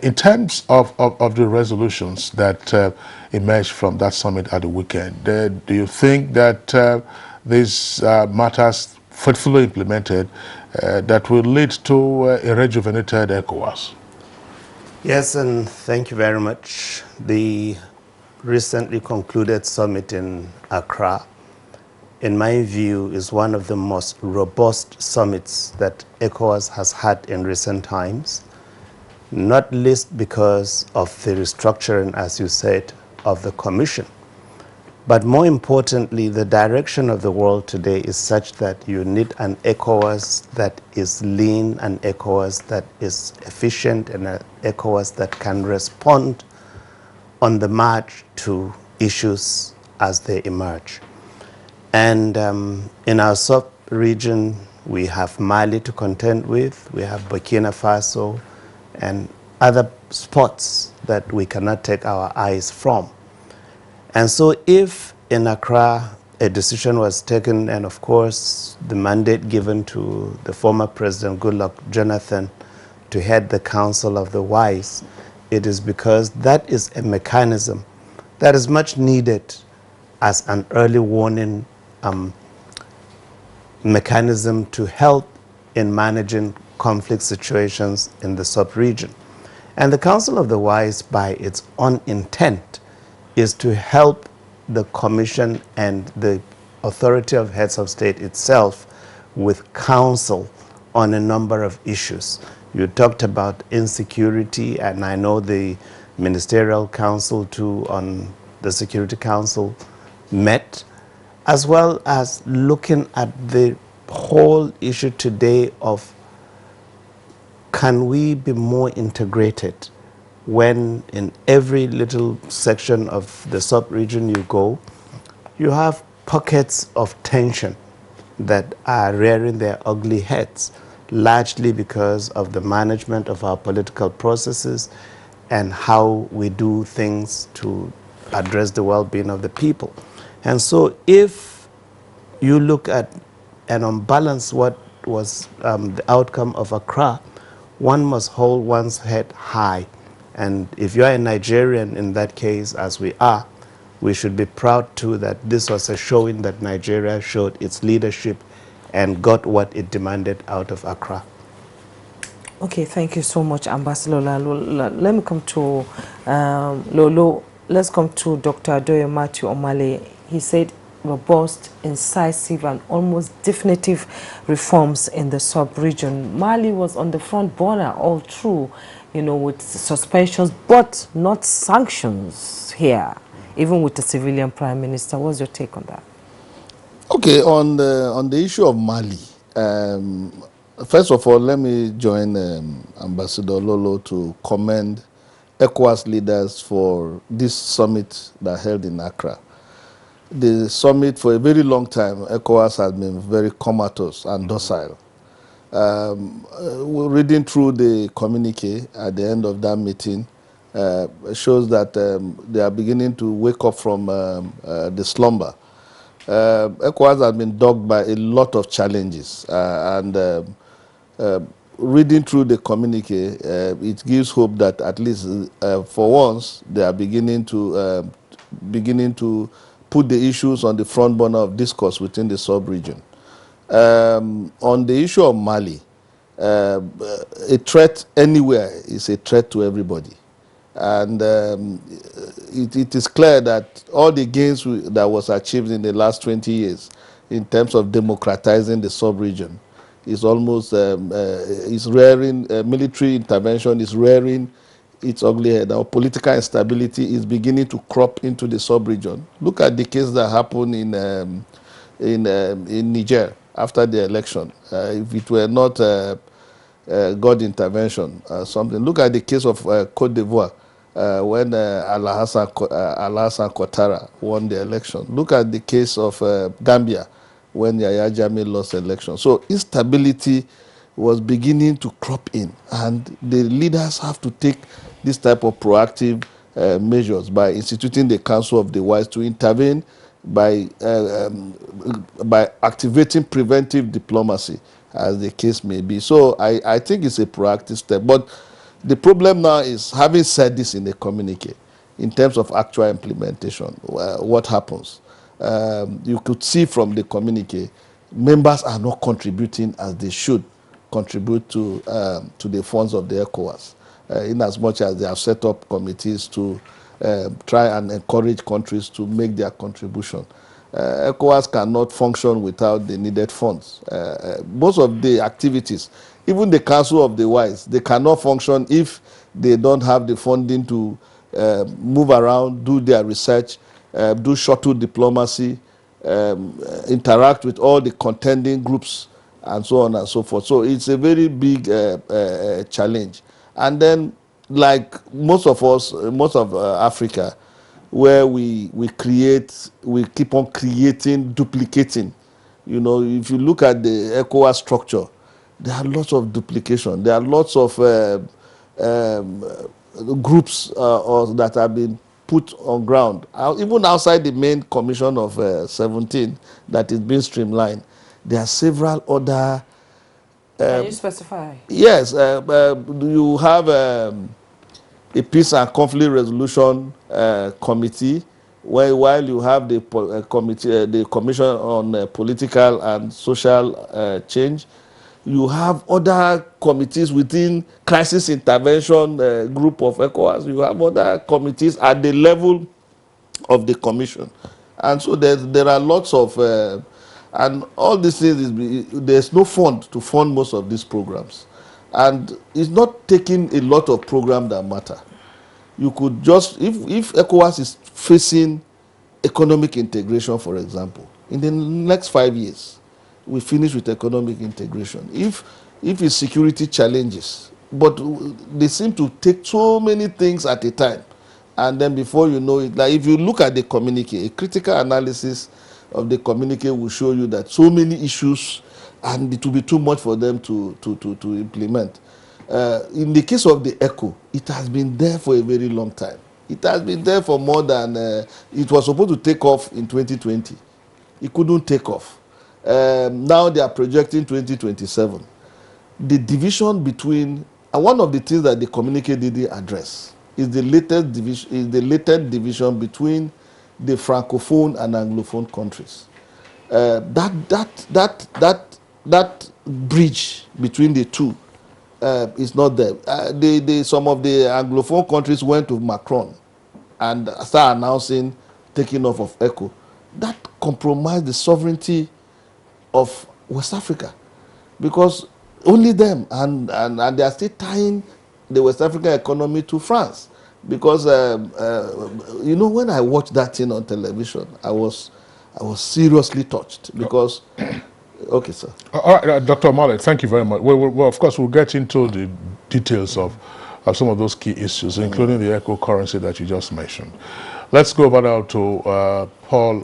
in terms of the resolutions that emerged from that summit at the weekend. Do you think that these matters faithfully implemented that will lead to a rejuvenated ECOWAS? Yes, and thank you very much. The recently concluded summit in Accra, in my view, is one of the most robust summits that ECOWAS has had in recent times, not least because of the restructuring, as you said, of the Commission. But more importantly, the direction of the world today is such that you need an ECOWAS that is lean, an ECOWAS that is efficient, and an ECOWAS that can respond on the march to issues as they emerge. And in our sub-region, we have Mali to contend with, we have Burkina Faso, and other spots that we cannot take our eyes from. And so if in Accra, a decision was taken, and of course, the mandate given to the former President Goodluck Jonathan to head the Council of the Wise. It is because that is a mechanism that is much needed as an early warning mechanism to help in managing conflict situations in the sub-region. And the Council of the Wise, by its own intent, is to help the Commission and the Authority of Heads of State itself with counsel on a number of issues. You talked about insecurity, and I know the Ministerial Council too on the Security Council met, as well as looking at the whole issue today of can we be more integrated when in every little section of the sub-region you go, you have pockets of tension that are rearing their ugly heads, largely because of the management of our political processes and how we do things to address the well-being of the people. And so if you look at and on balance what was the outcome of Accra, one must hold one's head high. And if you're a Nigerian in that case, as we are, we should be proud too that this was a showing that Nigeria showed its leadership and got what it demanded out of Accra. Okay, thank you so much, Ambassador Lalo. Let me come to Lolo. Let's come to Dr. Adoye Matthew Omale. He said robust, incisive, and almost definitive reforms in the sub-region. Mali was on the front burner all through, you know, with suspensions, but not sanctions here, even with the civilian prime minister. What's your take on that? Okay, on the issue of Mali, first of all, let me join Ambassador Lolo to commend Ecowas leaders for this summit that held in Accra. The summit, for a very long time, Ecowas has been very comatose and docile. Reading through the communique at the end of that meeting shows that they are beginning to wake up from the slumber. Ecowas has been dogged by a lot of challenges, reading through the communique, it gives hope that at least for once they are beginning to put the issues on the front burner of discourse within the sub-region. On the issue of Mali, a threat anywhere is a threat to everybody. And it is clear that all the gains that was achieved in the last 20 years in terms of democratizing the sub-region is almost, is rearing, military intervention is rearing its ugly head. Our political instability is beginning to crop into the sub-region. Look at the case that happened in Niger after the election. If it were not God intervention, something. Look at the case of Cote d'Ivoire when Alassane Ouattara won the election. Look at the case of Gambia when Yahya Jammeh lost the election. So instability was beginning to crop in, and the leaders have to take this type of proactive measures by instituting the Council of the Wise to intervene by activating preventive diplomacy, as the case may be. So I think it's a proactive step. But the problem now is, having said this in the communique, in terms of actual implementation, what happens? You could see from the communique, members are not contributing as they should contribute to the funds of the Ecowas, in as much as they have set up committees to try and encourage countries to make their contribution. Ecowas cannot function without the needed funds. Most of the activities, even the Council of the Wise, they cannot function if they don't have the funding to move around, do their research, do shuttle diplomacy, interact with all the contending groups, and so on and so forth. So it's a very big challenge. And then, like most of us, most of Africa, where we keep on creating, duplicating. You know, if you look at the ECOWAS structure, there are lots of duplication. There are lots of groups that have been put on ground, even outside the main commission of 17 that is being streamlined, there are several other. Can you specify? Yes, you have a peace and conflict resolution committee, while you have the committee, the commission on political and social change. You have other committees within crisis intervention group of ECOWAS. You have other committees at the level of the commission, and so there are lots of and all these things there's no fund to fund most of these programs, and it's not taking a lot of programs that matter. You could just, if ECOWAS is facing economic integration, for example, in the next 5 years, we finish with economic integration. If it's security challenges, but they seem to take so many things at a time, and then before you know it, like if you look at the communique, a critical analysis of the communique will show you that so many issues, and it will be too much for them to implement. In the case of the ECHO, it has been there for a very long time. It has been there for more than, it was supposed to take off in 2020. It couldn't take off. Now they are projecting 2027. The division between, and one of the things that the communique didn't address is the latest division between the Francophone and Anglophone countries. That bridge between the two is not there. Some of the Anglophone countries went to Macron and started announcing taking off of ECHO. That compromised the sovereignty of West Africa, because only them, and they are still tying the West African economy to France. Because you know, when I watched that thing on television, I was seriously touched, because okay, sir. All right, Dr. Malik, thank you very much. Well, of course, we'll get into the details of some of those key issues, including the echo currency that you just mentioned. Let's go over now to Paul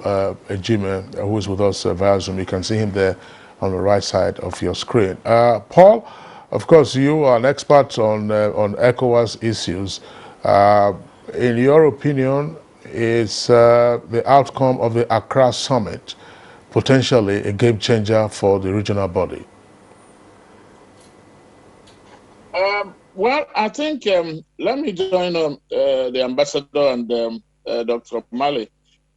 Ejime, who is with us via Zoom. You can see him there on the right side of your screen. Paul, of course, you are an expert on ECOWAS issues. In your opinion, is the outcome of the Accra summit potentially a game changer for the regional body? Well, I think let me join the ambassador and Dr. Mali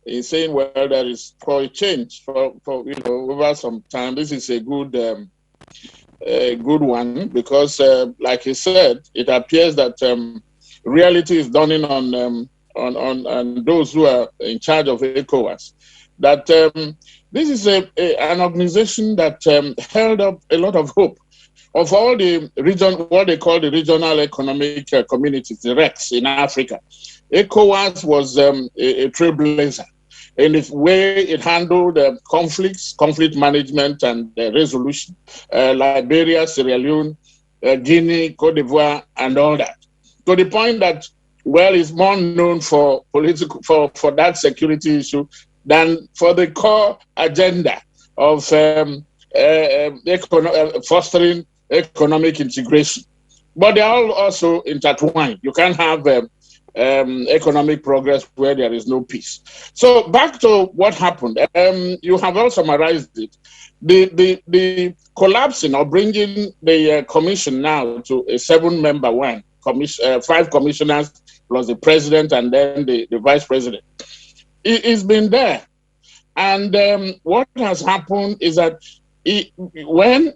in saying, well, there is for a change for over some time. This is a good one, because, like he said, it appears that reality is dawning on those who are in charge of ECOWAS. That this is an organization that held up a lot of hope of all the region, what they call the regional economic communities, the RECs in Africa. ECOWAS was a trailblazer in the way it handled conflicts, conflict management and resolution, Liberia, Sierra Leone, Guinea, Cote d'Ivoire, and all that. To the point that, well, it's more known for political for that security issue than for the core agenda of fostering economic integration. But they are all also intertwined. You can't have economic progress where there is no peace. So back to what happened. You have all summarized it. The collapsing or bringing the commission now to a 7-member one, 5 commissioners plus the president and then the vice president. It's been there. And what has happened is that when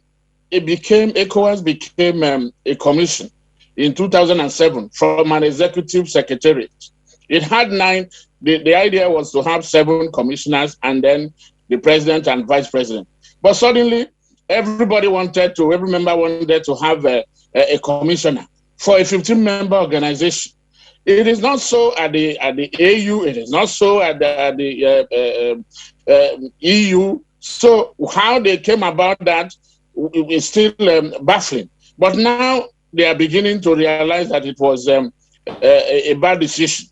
ECOWAS became a commission in 2007 from an executive secretariat, it had 9. The idea was to have 7 commissioners and then the president and vice president. But suddenly, every member wanted to have a commissioner for a 15-member organization. It is not so at the AU. It is not so at the EU. So how they came about that is still baffling. But now they are beginning to realize that it was a bad decision,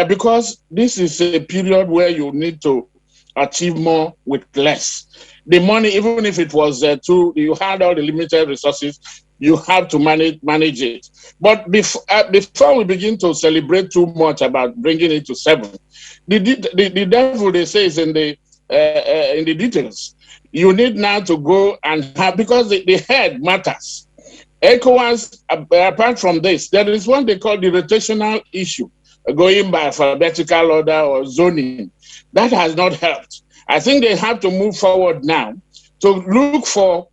because this is a period where you need to achieve more with less. The money, even if it was you had all the limited resources, you have to manage it. But before we begin to celebrate too much about bringing it to 7, the devil, they say, is in the details. You need now to go and have, because the head matters. Ecowas, apart from this, there is one they call the rotational issue, going by alphabetical order or zoning. That has not helped. I think they have to move forward now to look for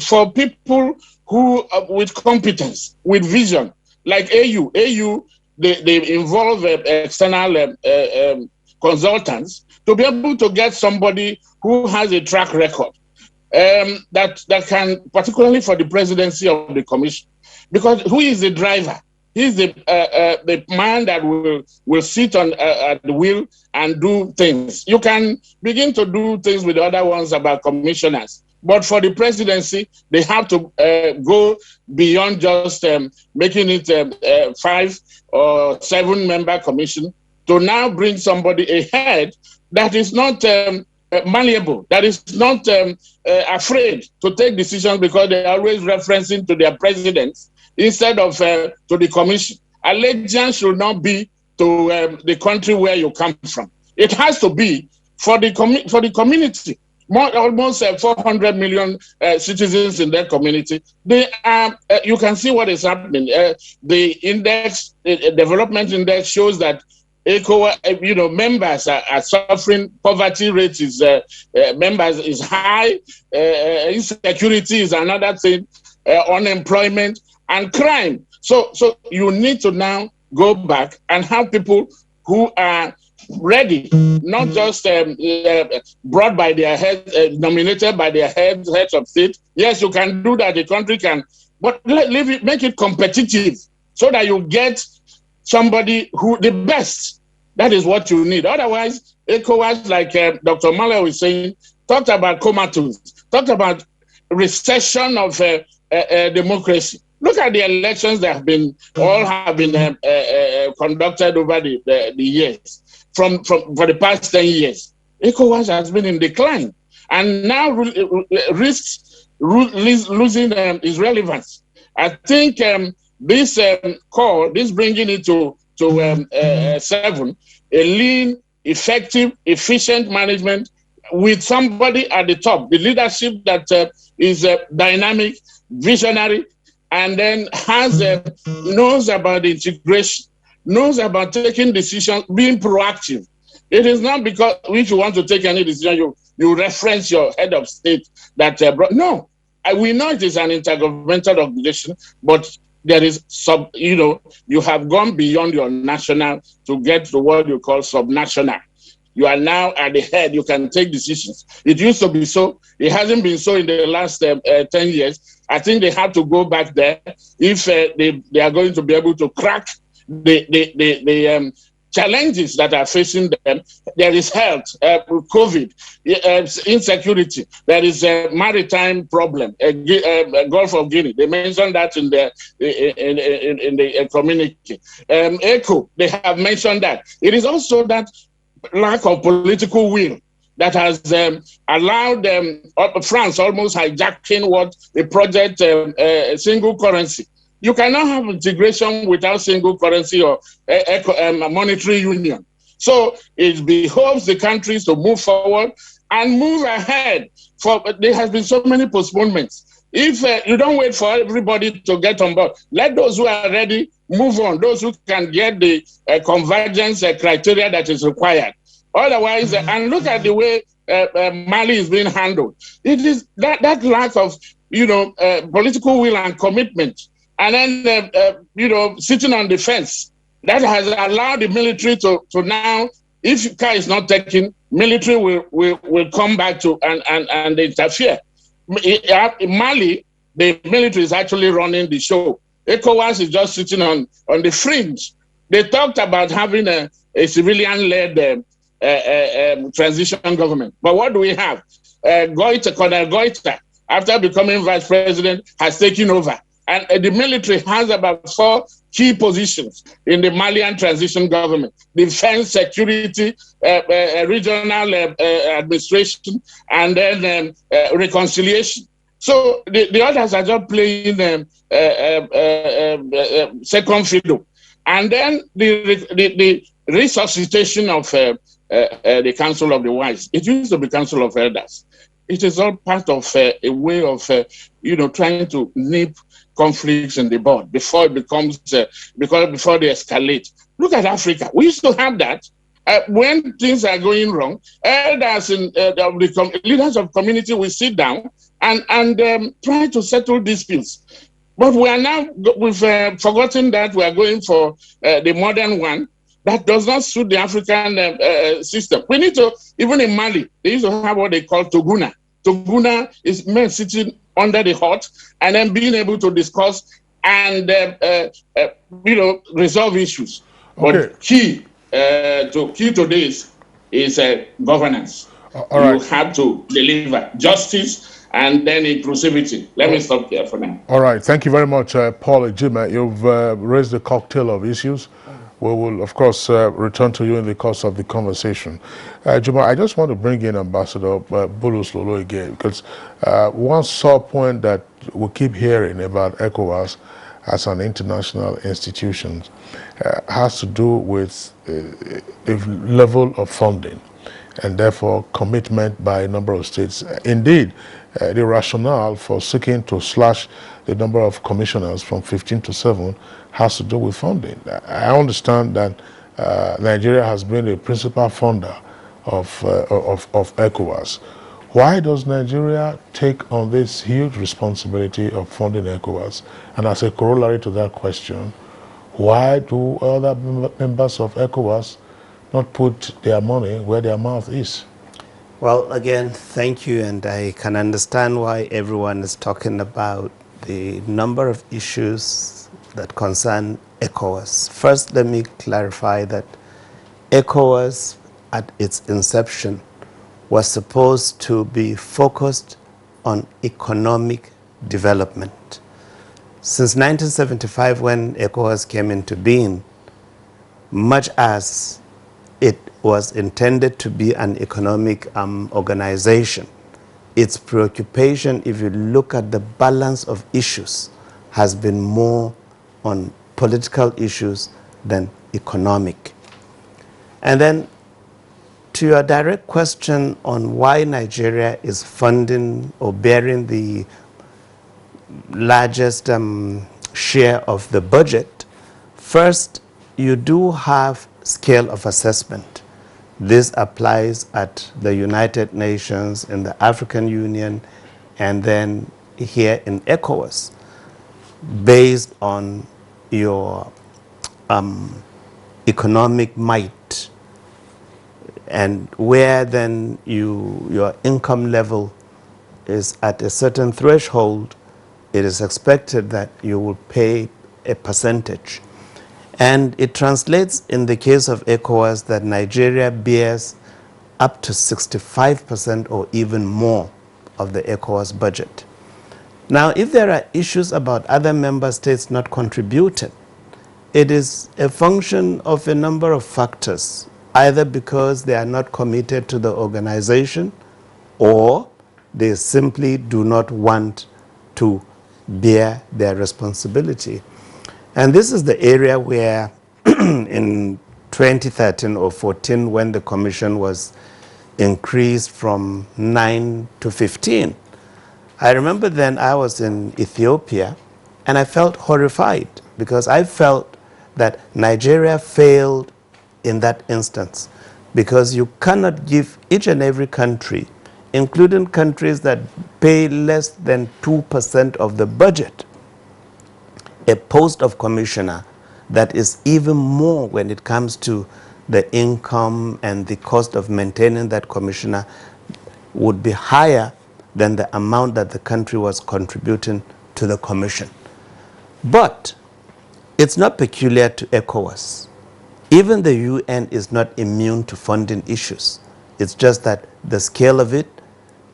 for people who with competence, with vision, like AU. They involve external consultants to be able to get somebody who has a track record that can, particularly for the presidency of the commission, because who is the driver? He's the man that will sit on at the wheel and do things. You can begin to do things with the other ones about commissioners, but for the presidency, they have to go beyond just making it a 5 or 7 member commission to now bring somebody ahead that is not malleable, that is not afraid to take decisions because they are always referencing to their presidents instead of to the commission. Allegiance should not be to the country where you come from. It has to be for the community. Almost 400 million citizens in that community. They are. You can see what is happening. The index, the development index, shows that Ecowas, members are suffering. Poverty rate is members is high. Insecurity is another thing. Unemployment and crime. So you need to now go back and have people who are ready, not just brought by their heads, nominated by their heads of state. Yes, you can do that. The country can, but make it competitive so that you get somebody who the best. That is what you need. Otherwise, Ecowas, like Dr. Mala was saying, talked about comatose, talked about recession of democracy. Look at the elections that have been conducted over the years. For the past 10 years, Ecowas has been in decline and now risks losing its relevance. I think this call, this bringing it to 7, a lean, effective, efficient management with somebody at the top, the leadership that is dynamic, visionary, and then knows about the integration, knows about taking decisions, being proactive. It is not because if you want to take any decision, you reference your head of state that no. We know it is an intergovernmental organization, but there is you have gone beyond your national to get to what you call subnational. You are now at the head. You can take decisions. It used to be so. It hasn't been so in the last 10 years. I think they have to go back there if they are going to be able to crack the challenges that are facing them. There is health, COVID, insecurity. There is a maritime problem, Gulf of Guinea. They mentioned that in the communique. ECO, they have mentioned that. It is also that lack of political will that has allowed France almost hijacking what the project single currency. You cannot have integration without single currency or monetary union. So it behoves the countries to move forward and move ahead. There has been so many postponements. If you don't wait for everybody to get on board, let those who are ready move on, those who can get the convergence criteria that is required. Otherwise, and look at the way Mali is being handled. It is that lack of, political will and commitment, and then, sitting on the fence that has allowed the military to now, if care is not taken, military will come back to and interfere. In Mali, the military is actually running the show. Ecowas is just sitting on the fringe. They talked about having a civilian-led transition government. But what do we have? Colonel Goita, after becoming vice president, has taken over. And the military has about 4 key positions in the Malian transition government: defense, security, regional administration, and then reconciliation. So the others are just playing second fiddle. And then the resuscitation of the Council of the Wise. It used to be Council of Elders. It is all part of a way of, trying to nip conflicts in the bud before it becomes, before they escalate. Look at Africa. We used to have that. When things are going wrong, elders and leaders of community will sit down and try to settle disputes. But we've forgotten that we are going for the modern one that does not suit the African system. We need to, even in Mali, they used to have what they call Toguna. Toguna is men sitting under the hut and then being able to discuss and, resolve issues. Okay. But key to this is governance. You have to deliver justice and then inclusivity. Let me stop here for now. All right. Thank you very much, Paul Ejima. You've raised a cocktail of issues. We will, of course, return to you in the course of the conversation. Juma, I just want to bring in Ambassador Bulus Lolo again, because one sore point that we keep hearing about ECOWAS as an international institution has to do with the level of funding and therefore commitment by a number of states. Indeed, the rationale for seeking to slash the number of commissioners from 15 to 7 has to do with funding. I understand that Nigeria has been a principal funder of ECOWAS. Why does Nigeria take on this huge responsibility of funding ECOWAS? And as a corollary to that question, why do other members of ECOWAS not put their money where their mouth is? Well, again, thank you, and I can understand why everyone is talking about the number of issues that concern ECOWAS. First, let me clarify that ECOWAS, at its inception, was supposed to be focused on economic development. Since 1975, when ECOWAS came into being, much as it was intended to be an economic organization, its preoccupation, if you look at the balance of issues, has been more on political issues than economic. And then to your direct question on why Nigeria is funding or bearing the largest share of the budget, first, you do have scale of assessment. This applies at the United Nations, in the African Union, and then here in ECOWAS, based on your economic might, and where then your income level is at a certain threshold, it is expected that you will pay a percentage. And it translates in the case of ECOWAS that Nigeria bears up to 65% or even more of the ECOWAS budget. Now, if there are issues about other member states not contributing, it is a function of a number of factors, either because they are not committed to the organization or they simply do not want to bear their responsibility. And this is the area where in 2013 or 14, when the commission was increased from 9 to 15, I remember then I was in Ethiopia and I felt horrified because I felt that Nigeria failed in that instance, because you cannot give each and every country, including countries that pay less than 2% of the budget, a post of commissioner that is even more when it comes to the income and the cost of maintaining that commissioner would be higher than the amount that the country was contributing to the commission. But it's not peculiar to ECOWAS. Even the UN is not immune to funding issues. It's just that the scale of it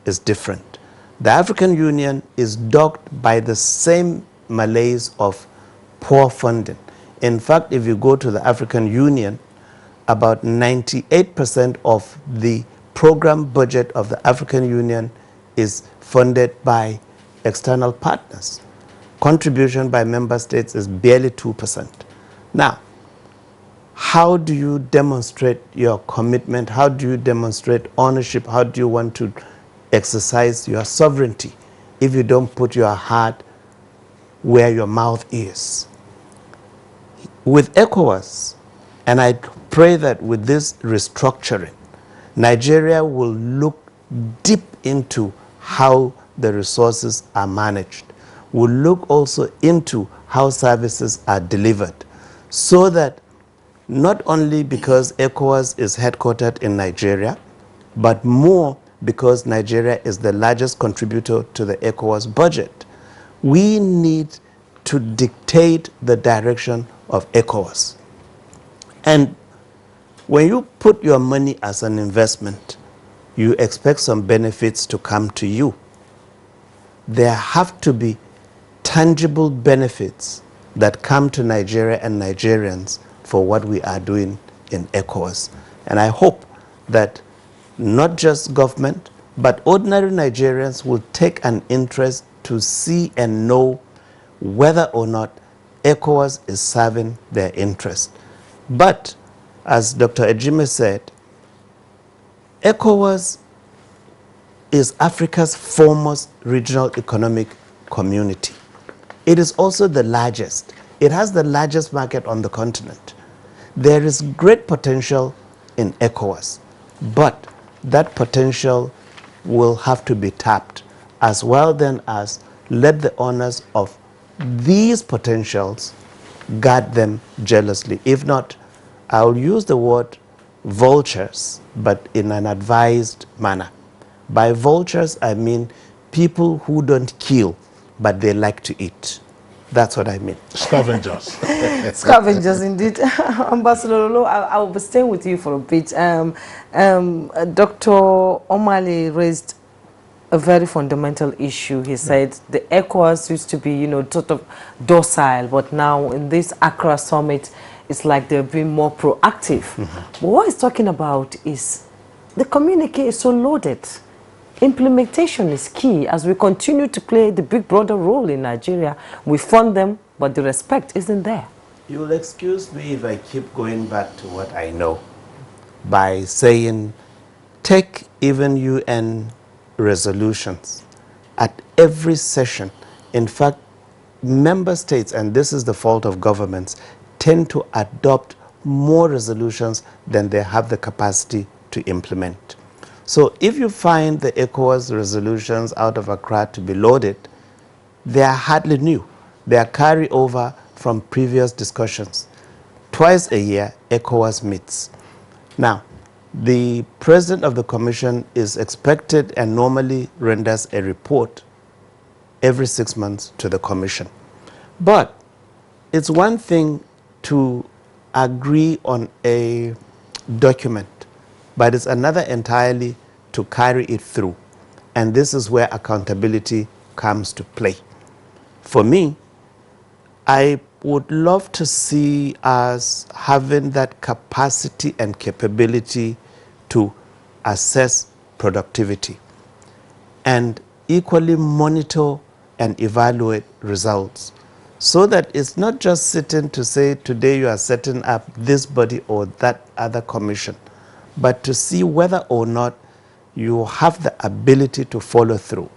is different. The African Union is dogged by the same malaise of poor funding. In fact, if you go to the African Union, about 98% of the program budget of the African Union is funded by external partners. Contribution by member states is barely 2%. Now, how do you demonstrate your commitment? How do you demonstrate ownership? How do you want to exercise your sovereignty if you don't put your heart where your mouth is? With ECOWAS, and I pray that with this restructuring, Nigeria will look deep into how the resources are managed. Will look also into how services are delivered, so that not only because ECOWAS is headquartered in Nigeria, but more because Nigeria is the largest contributor to the ECOWAS budget, we need to dictate the direction of ECOWAS. And when you put your money as an investment, you expect some benefits to come to you. There have to be tangible benefits that come to Nigeria and Nigerians for what we are doing in ECOWAS. And I hope that not just government, but ordinary Nigerians will take an interest to see and know whether or not ECOWAS is serving their interest. But, as Dr. Ejime said, ECOWAS is Africa's foremost regional economic community. It is also the largest. It has the largest market on the continent. There is great potential in ECOWAS, but that potential will have to be tapped, as well then as let the owners of these potentials guard them jealously. If not, I'll use the word vultures, but in an advised manner. By vultures, I mean people who don't kill, but they like to eat. That's what I mean. Scavengers. Scavengers, indeed. Ambassador Lolo, I will be staying with you for a bit. Dr. Omale raised a very fundamental issue. He said the ECOWAS used to be, sort of docile, but now in this Accra summit, it's like they're being more proactive. But what he's talking about is the communique is so loaded. Implementation is key. As we continue to play the big brother role in Nigeria, we fund them, but the respect isn't there. You'll excuse me if I keep going back to what I know by saying, take even UN resolutions at every session. In fact, member states, and this is the fault of governments, tend to adopt more resolutions than they have the capacity to implement. So if you find the ECOWAS resolutions out of Accra to be loaded, they are hardly new. They are carryover from previous discussions. Twice a year, ECOWAS meets. Now, the president of the commission is expected and normally renders a report every 6 months to the commission. But it's one thing to agree on a document, but it's another entirely to carry it through. And this is where accountability comes to play. For me, I would love to see us having that capacity and capability to assess productivity and equally monitor and evaluate results, so that it's not just sitting to say today you are setting up this body or that other commission, but to see whether or not you have the ability to follow through.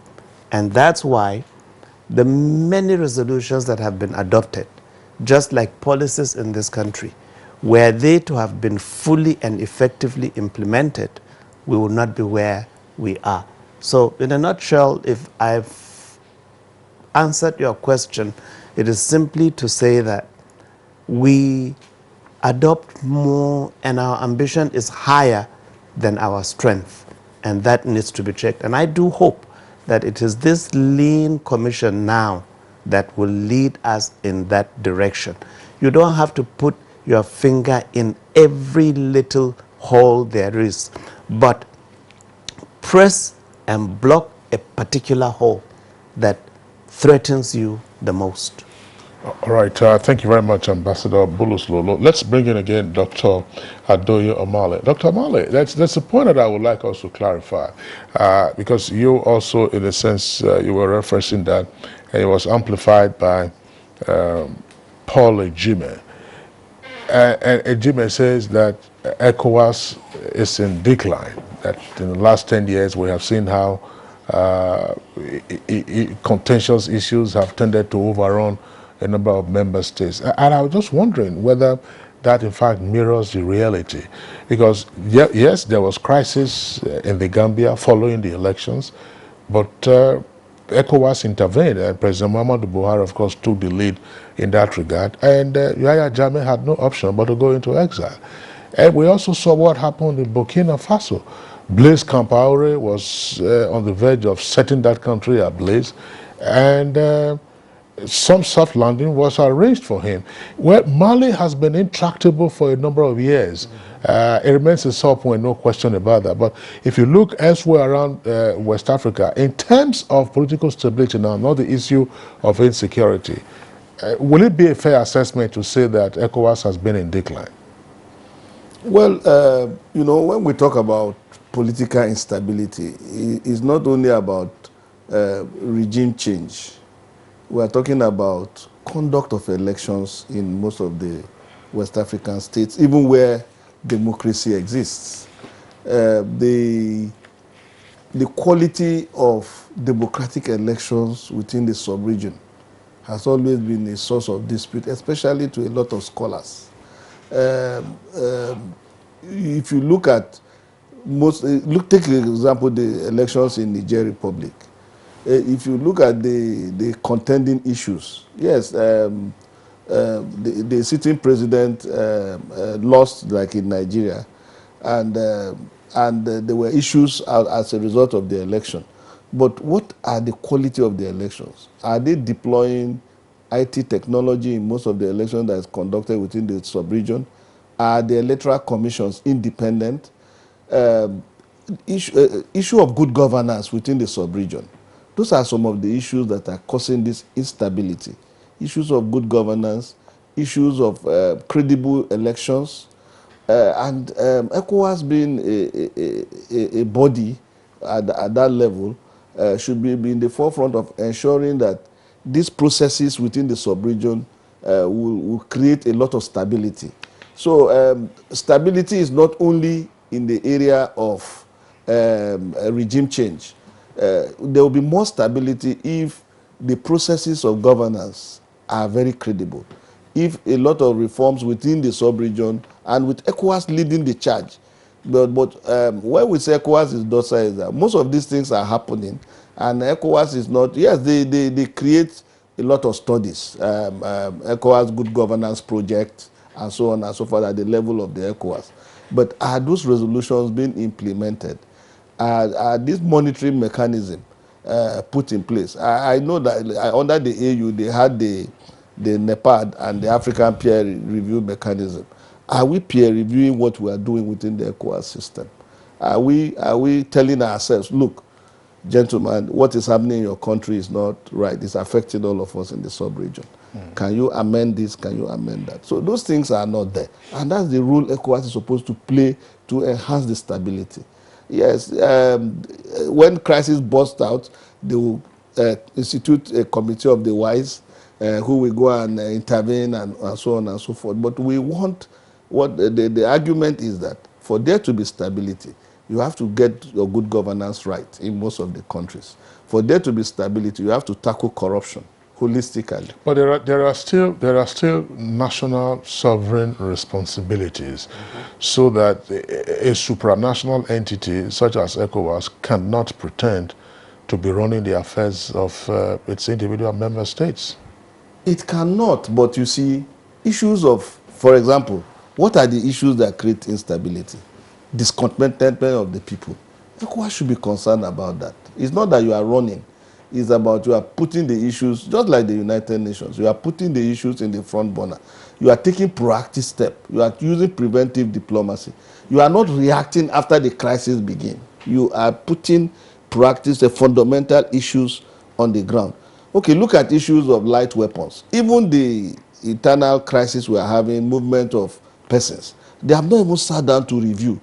And that's why the many resolutions that have been adopted, just like policies in this country, were they to have been fully and effectively implemented, we would not be where we are. So in a nutshell, if I've answered your question, it is simply to say that we adopt more and our ambition is higher than our strength, and that needs to be checked. And I do hope that it is this lean commission now that will lead us in that direction. You don't have to put your finger in every little hole there is, but press and block a particular hole that threatens you the most. All right, thank you very much, Ambassador Bulus Lolo. Let's bring in again Dr. Adoye Omale. Dr. Omale, that's a point that I would like us to clarify, because you also, in a sense, you were referencing that it was amplified by Paul Ejime. And Ejime says that ECOWAS is in decline, that in the last 10 years we have seen how contentious issues have tended to overrun a number of member states. And I was just wondering whether that in fact mirrors the reality. Because yes, there was crisis in the Gambia following the elections, but ECOWAS intervened, and President Muhammadu Buhari, of course, took the lead in that regard. And Yahya Jammeh had no option but to go into exile. And we also saw what happened in Burkina Faso. Blaise Compaoré was on the verge of setting that country ablaze, and some soft landing was arranged for him. Well, Mali has been intractable for a number of years. It remains a sore point, no question about that. But if you look elsewhere around West Africa, in terms of political stability now, not the issue of insecurity, will it be a fair assessment to say that ECOWAS has been in decline? Well, when we talk about political instability, it's not only about regime change. We are talking about conduct of elections in most of the West African states, even where democracy exists. The quality of democratic elections within the sub-region has always been a source of dispute, especially to a lot of scholars. If you look at take for example the elections in Niger Republic. If you look at the contending issues, yes, the sitting president lost, like in Nigeria, and there were issues as a result of the election. But what are the quality of the elections? Are they deploying IT technology in most of the elections that is conducted within the sub-region? Are the electoral commissions independent? Issue of good governance within the sub-region. Those are some of the issues that are causing this instability. Issues of good governance, issues of credible elections, and ECOWAS being a body at that level should be in the forefront of ensuring that these processes within the sub-region will create a lot of stability. So stability is not only in the area of regime change. There will be more stability if the processes of governance are very credible. If a lot of reforms within the sub-region and with ECOWAS leading the charge. But when we say ECOWAS is docile, is that most of these things are happening, and ECOWAS is not. Yes, they create a lot of studies, ECOWAS Good Governance Project, and so on and so forth at the level of the ECOWAS. But are those resolutions being implemented? Are this monitoring mechanism put in place? I know that under the AU they had the NEPAD and the African peer review mechanism. Are we peer reviewing what we are doing within the ECOWAS system? Are we telling ourselves, look, gentlemen, what is happening in your country is not right. It's affecting all of us in the sub-region. Can you amend this? Can you amend that? So those things are not there. And that's the role ECOWAS is supposed to play to enhance the stability. Yes, when crisis bursts out, they will institute a committee of the wise who will go and intervene and so on and so forth. But we want, the argument is that for there to be stability, you have to get your good governance right in most of the countries. For there to be stability, you have to tackle corruption holistically. But there are still national sovereign responsibilities, so that a supranational entity such as ECOWAS cannot pretend to be running the affairs of its individual member states. It cannot, but you see, issues of, for example, what are the issues that create instability? Discontentment of the people. ECOWAS should be concerned about that. It's not that you are running. It's about you are putting the issues, just like the United Nations, you are putting the issues in the front burner. You are taking proactive steps. You are using preventive diplomacy. You are not reacting after the crisis begins. You are putting proactive, fundamental issues on the ground. Okay, look at issues of light weapons. Even the internal crisis we are having, movement of persons, they have not even sat down to review.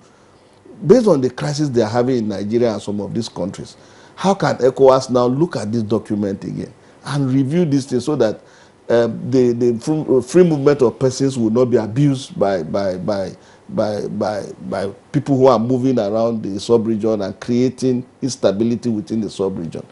Based on the crisis they are having in Nigeria and some of these countries, how can ECOWAS now look at this document again and review these things so that the free movement of persons will not be abused by people who are moving around the sub-region and creating instability within the sub-region?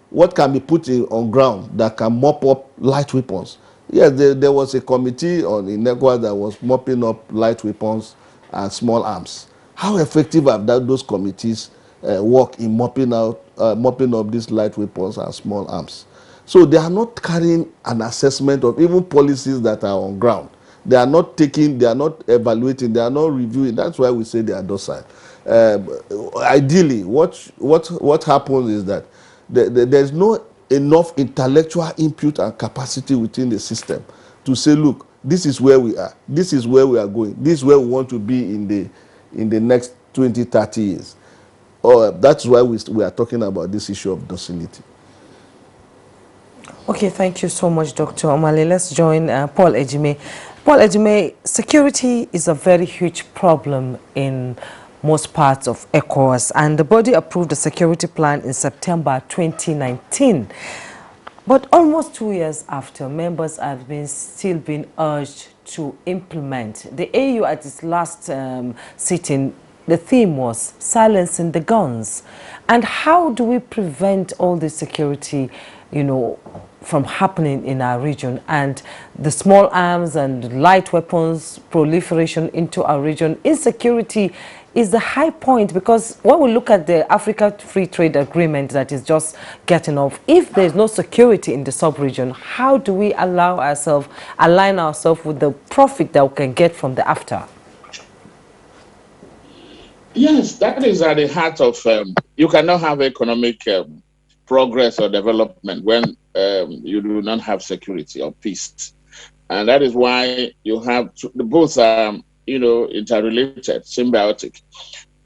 What can be put on ground that can mop up light weapons? Yes, there was a committee in ECOWAS that was mopping up light weapons and small arms. How effective have those committees work in mopping up these light weapons and small arms? So they are not carrying an assessment of even policies that are on ground. They are not evaluating, they are not reviewing. That's why we say they are docile. Ideally, what happens is that there's no enough intellectual input and capacity within the system to say, look, this is where we are, this is where we are going, this is where we want to be in the next 20, 30 years. That's why we are talking about this issue of docility. Okay, thank you so much, Dr. Omale. Let's join Paul Ejime. Paul Ejime, security is a very huge problem in most parts of ECOWAS, and the body approved a security plan in September 2019. But almost 2 years after, members have still been urged to implement. The AU at its last sitting, the theme was silencing the guns. And how do we prevent all this security, from happening in our region, and the small arms and light weapons proliferation into our region? Insecurity is the high point, because when we look at the Africa Free Trade Agreement that is just getting off, if there's no security in the sub-region, how do we align ourselves with the profit that we can get from the after? Yes, that is at the heart of, you cannot have economic progress or development when you do not have security or peace. And that is why you have both are, interrelated, symbiotic.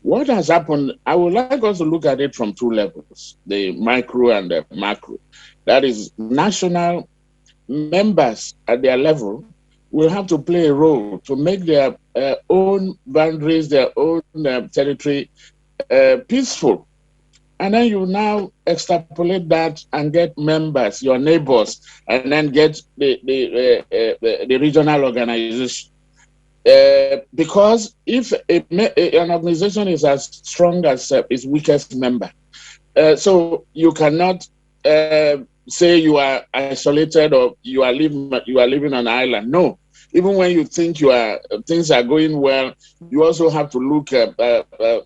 What has happened, I would like us to look at it from two levels, the micro and the macro. That is, national members at their level will have to play a role to make their own boundaries, their own territory peaceful. And then you now extrapolate that and get members, your neighbors, and then get the regional organization. Because if an organization is as strong as its weakest member, so you cannot say you are isolated or you are living on an island. No, even when you think things are going well, you also have to look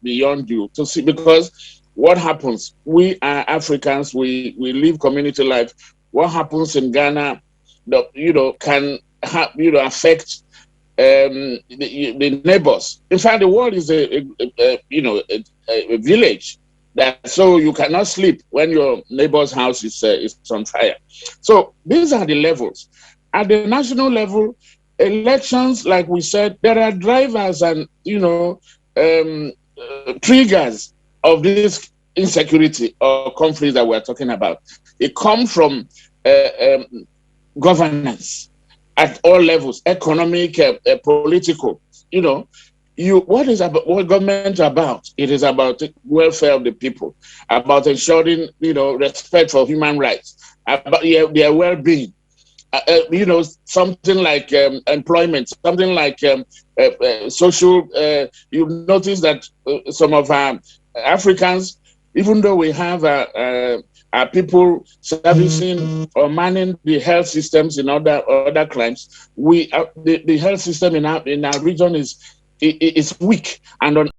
beyond you to see, because what happens? We are Africans. We live community life. What happens in Ghana, can affect the neighbors. In fact, the world is a village. So you cannot sleep when your neighbor's house is on fire. So these are the levels. At the national level, elections, like we said, there are drivers and triggers of this insecurity or conflict that we're talking about. It comes from governance at all levels, economic, political. What government is about? It is about the welfare of the people, about ensuring respect for human rights, about their well-being. Something like employment, something like social. You notice that some of our Africans, even though we have our people servicing or manning the health systems in other climes, the health system in our region is weak and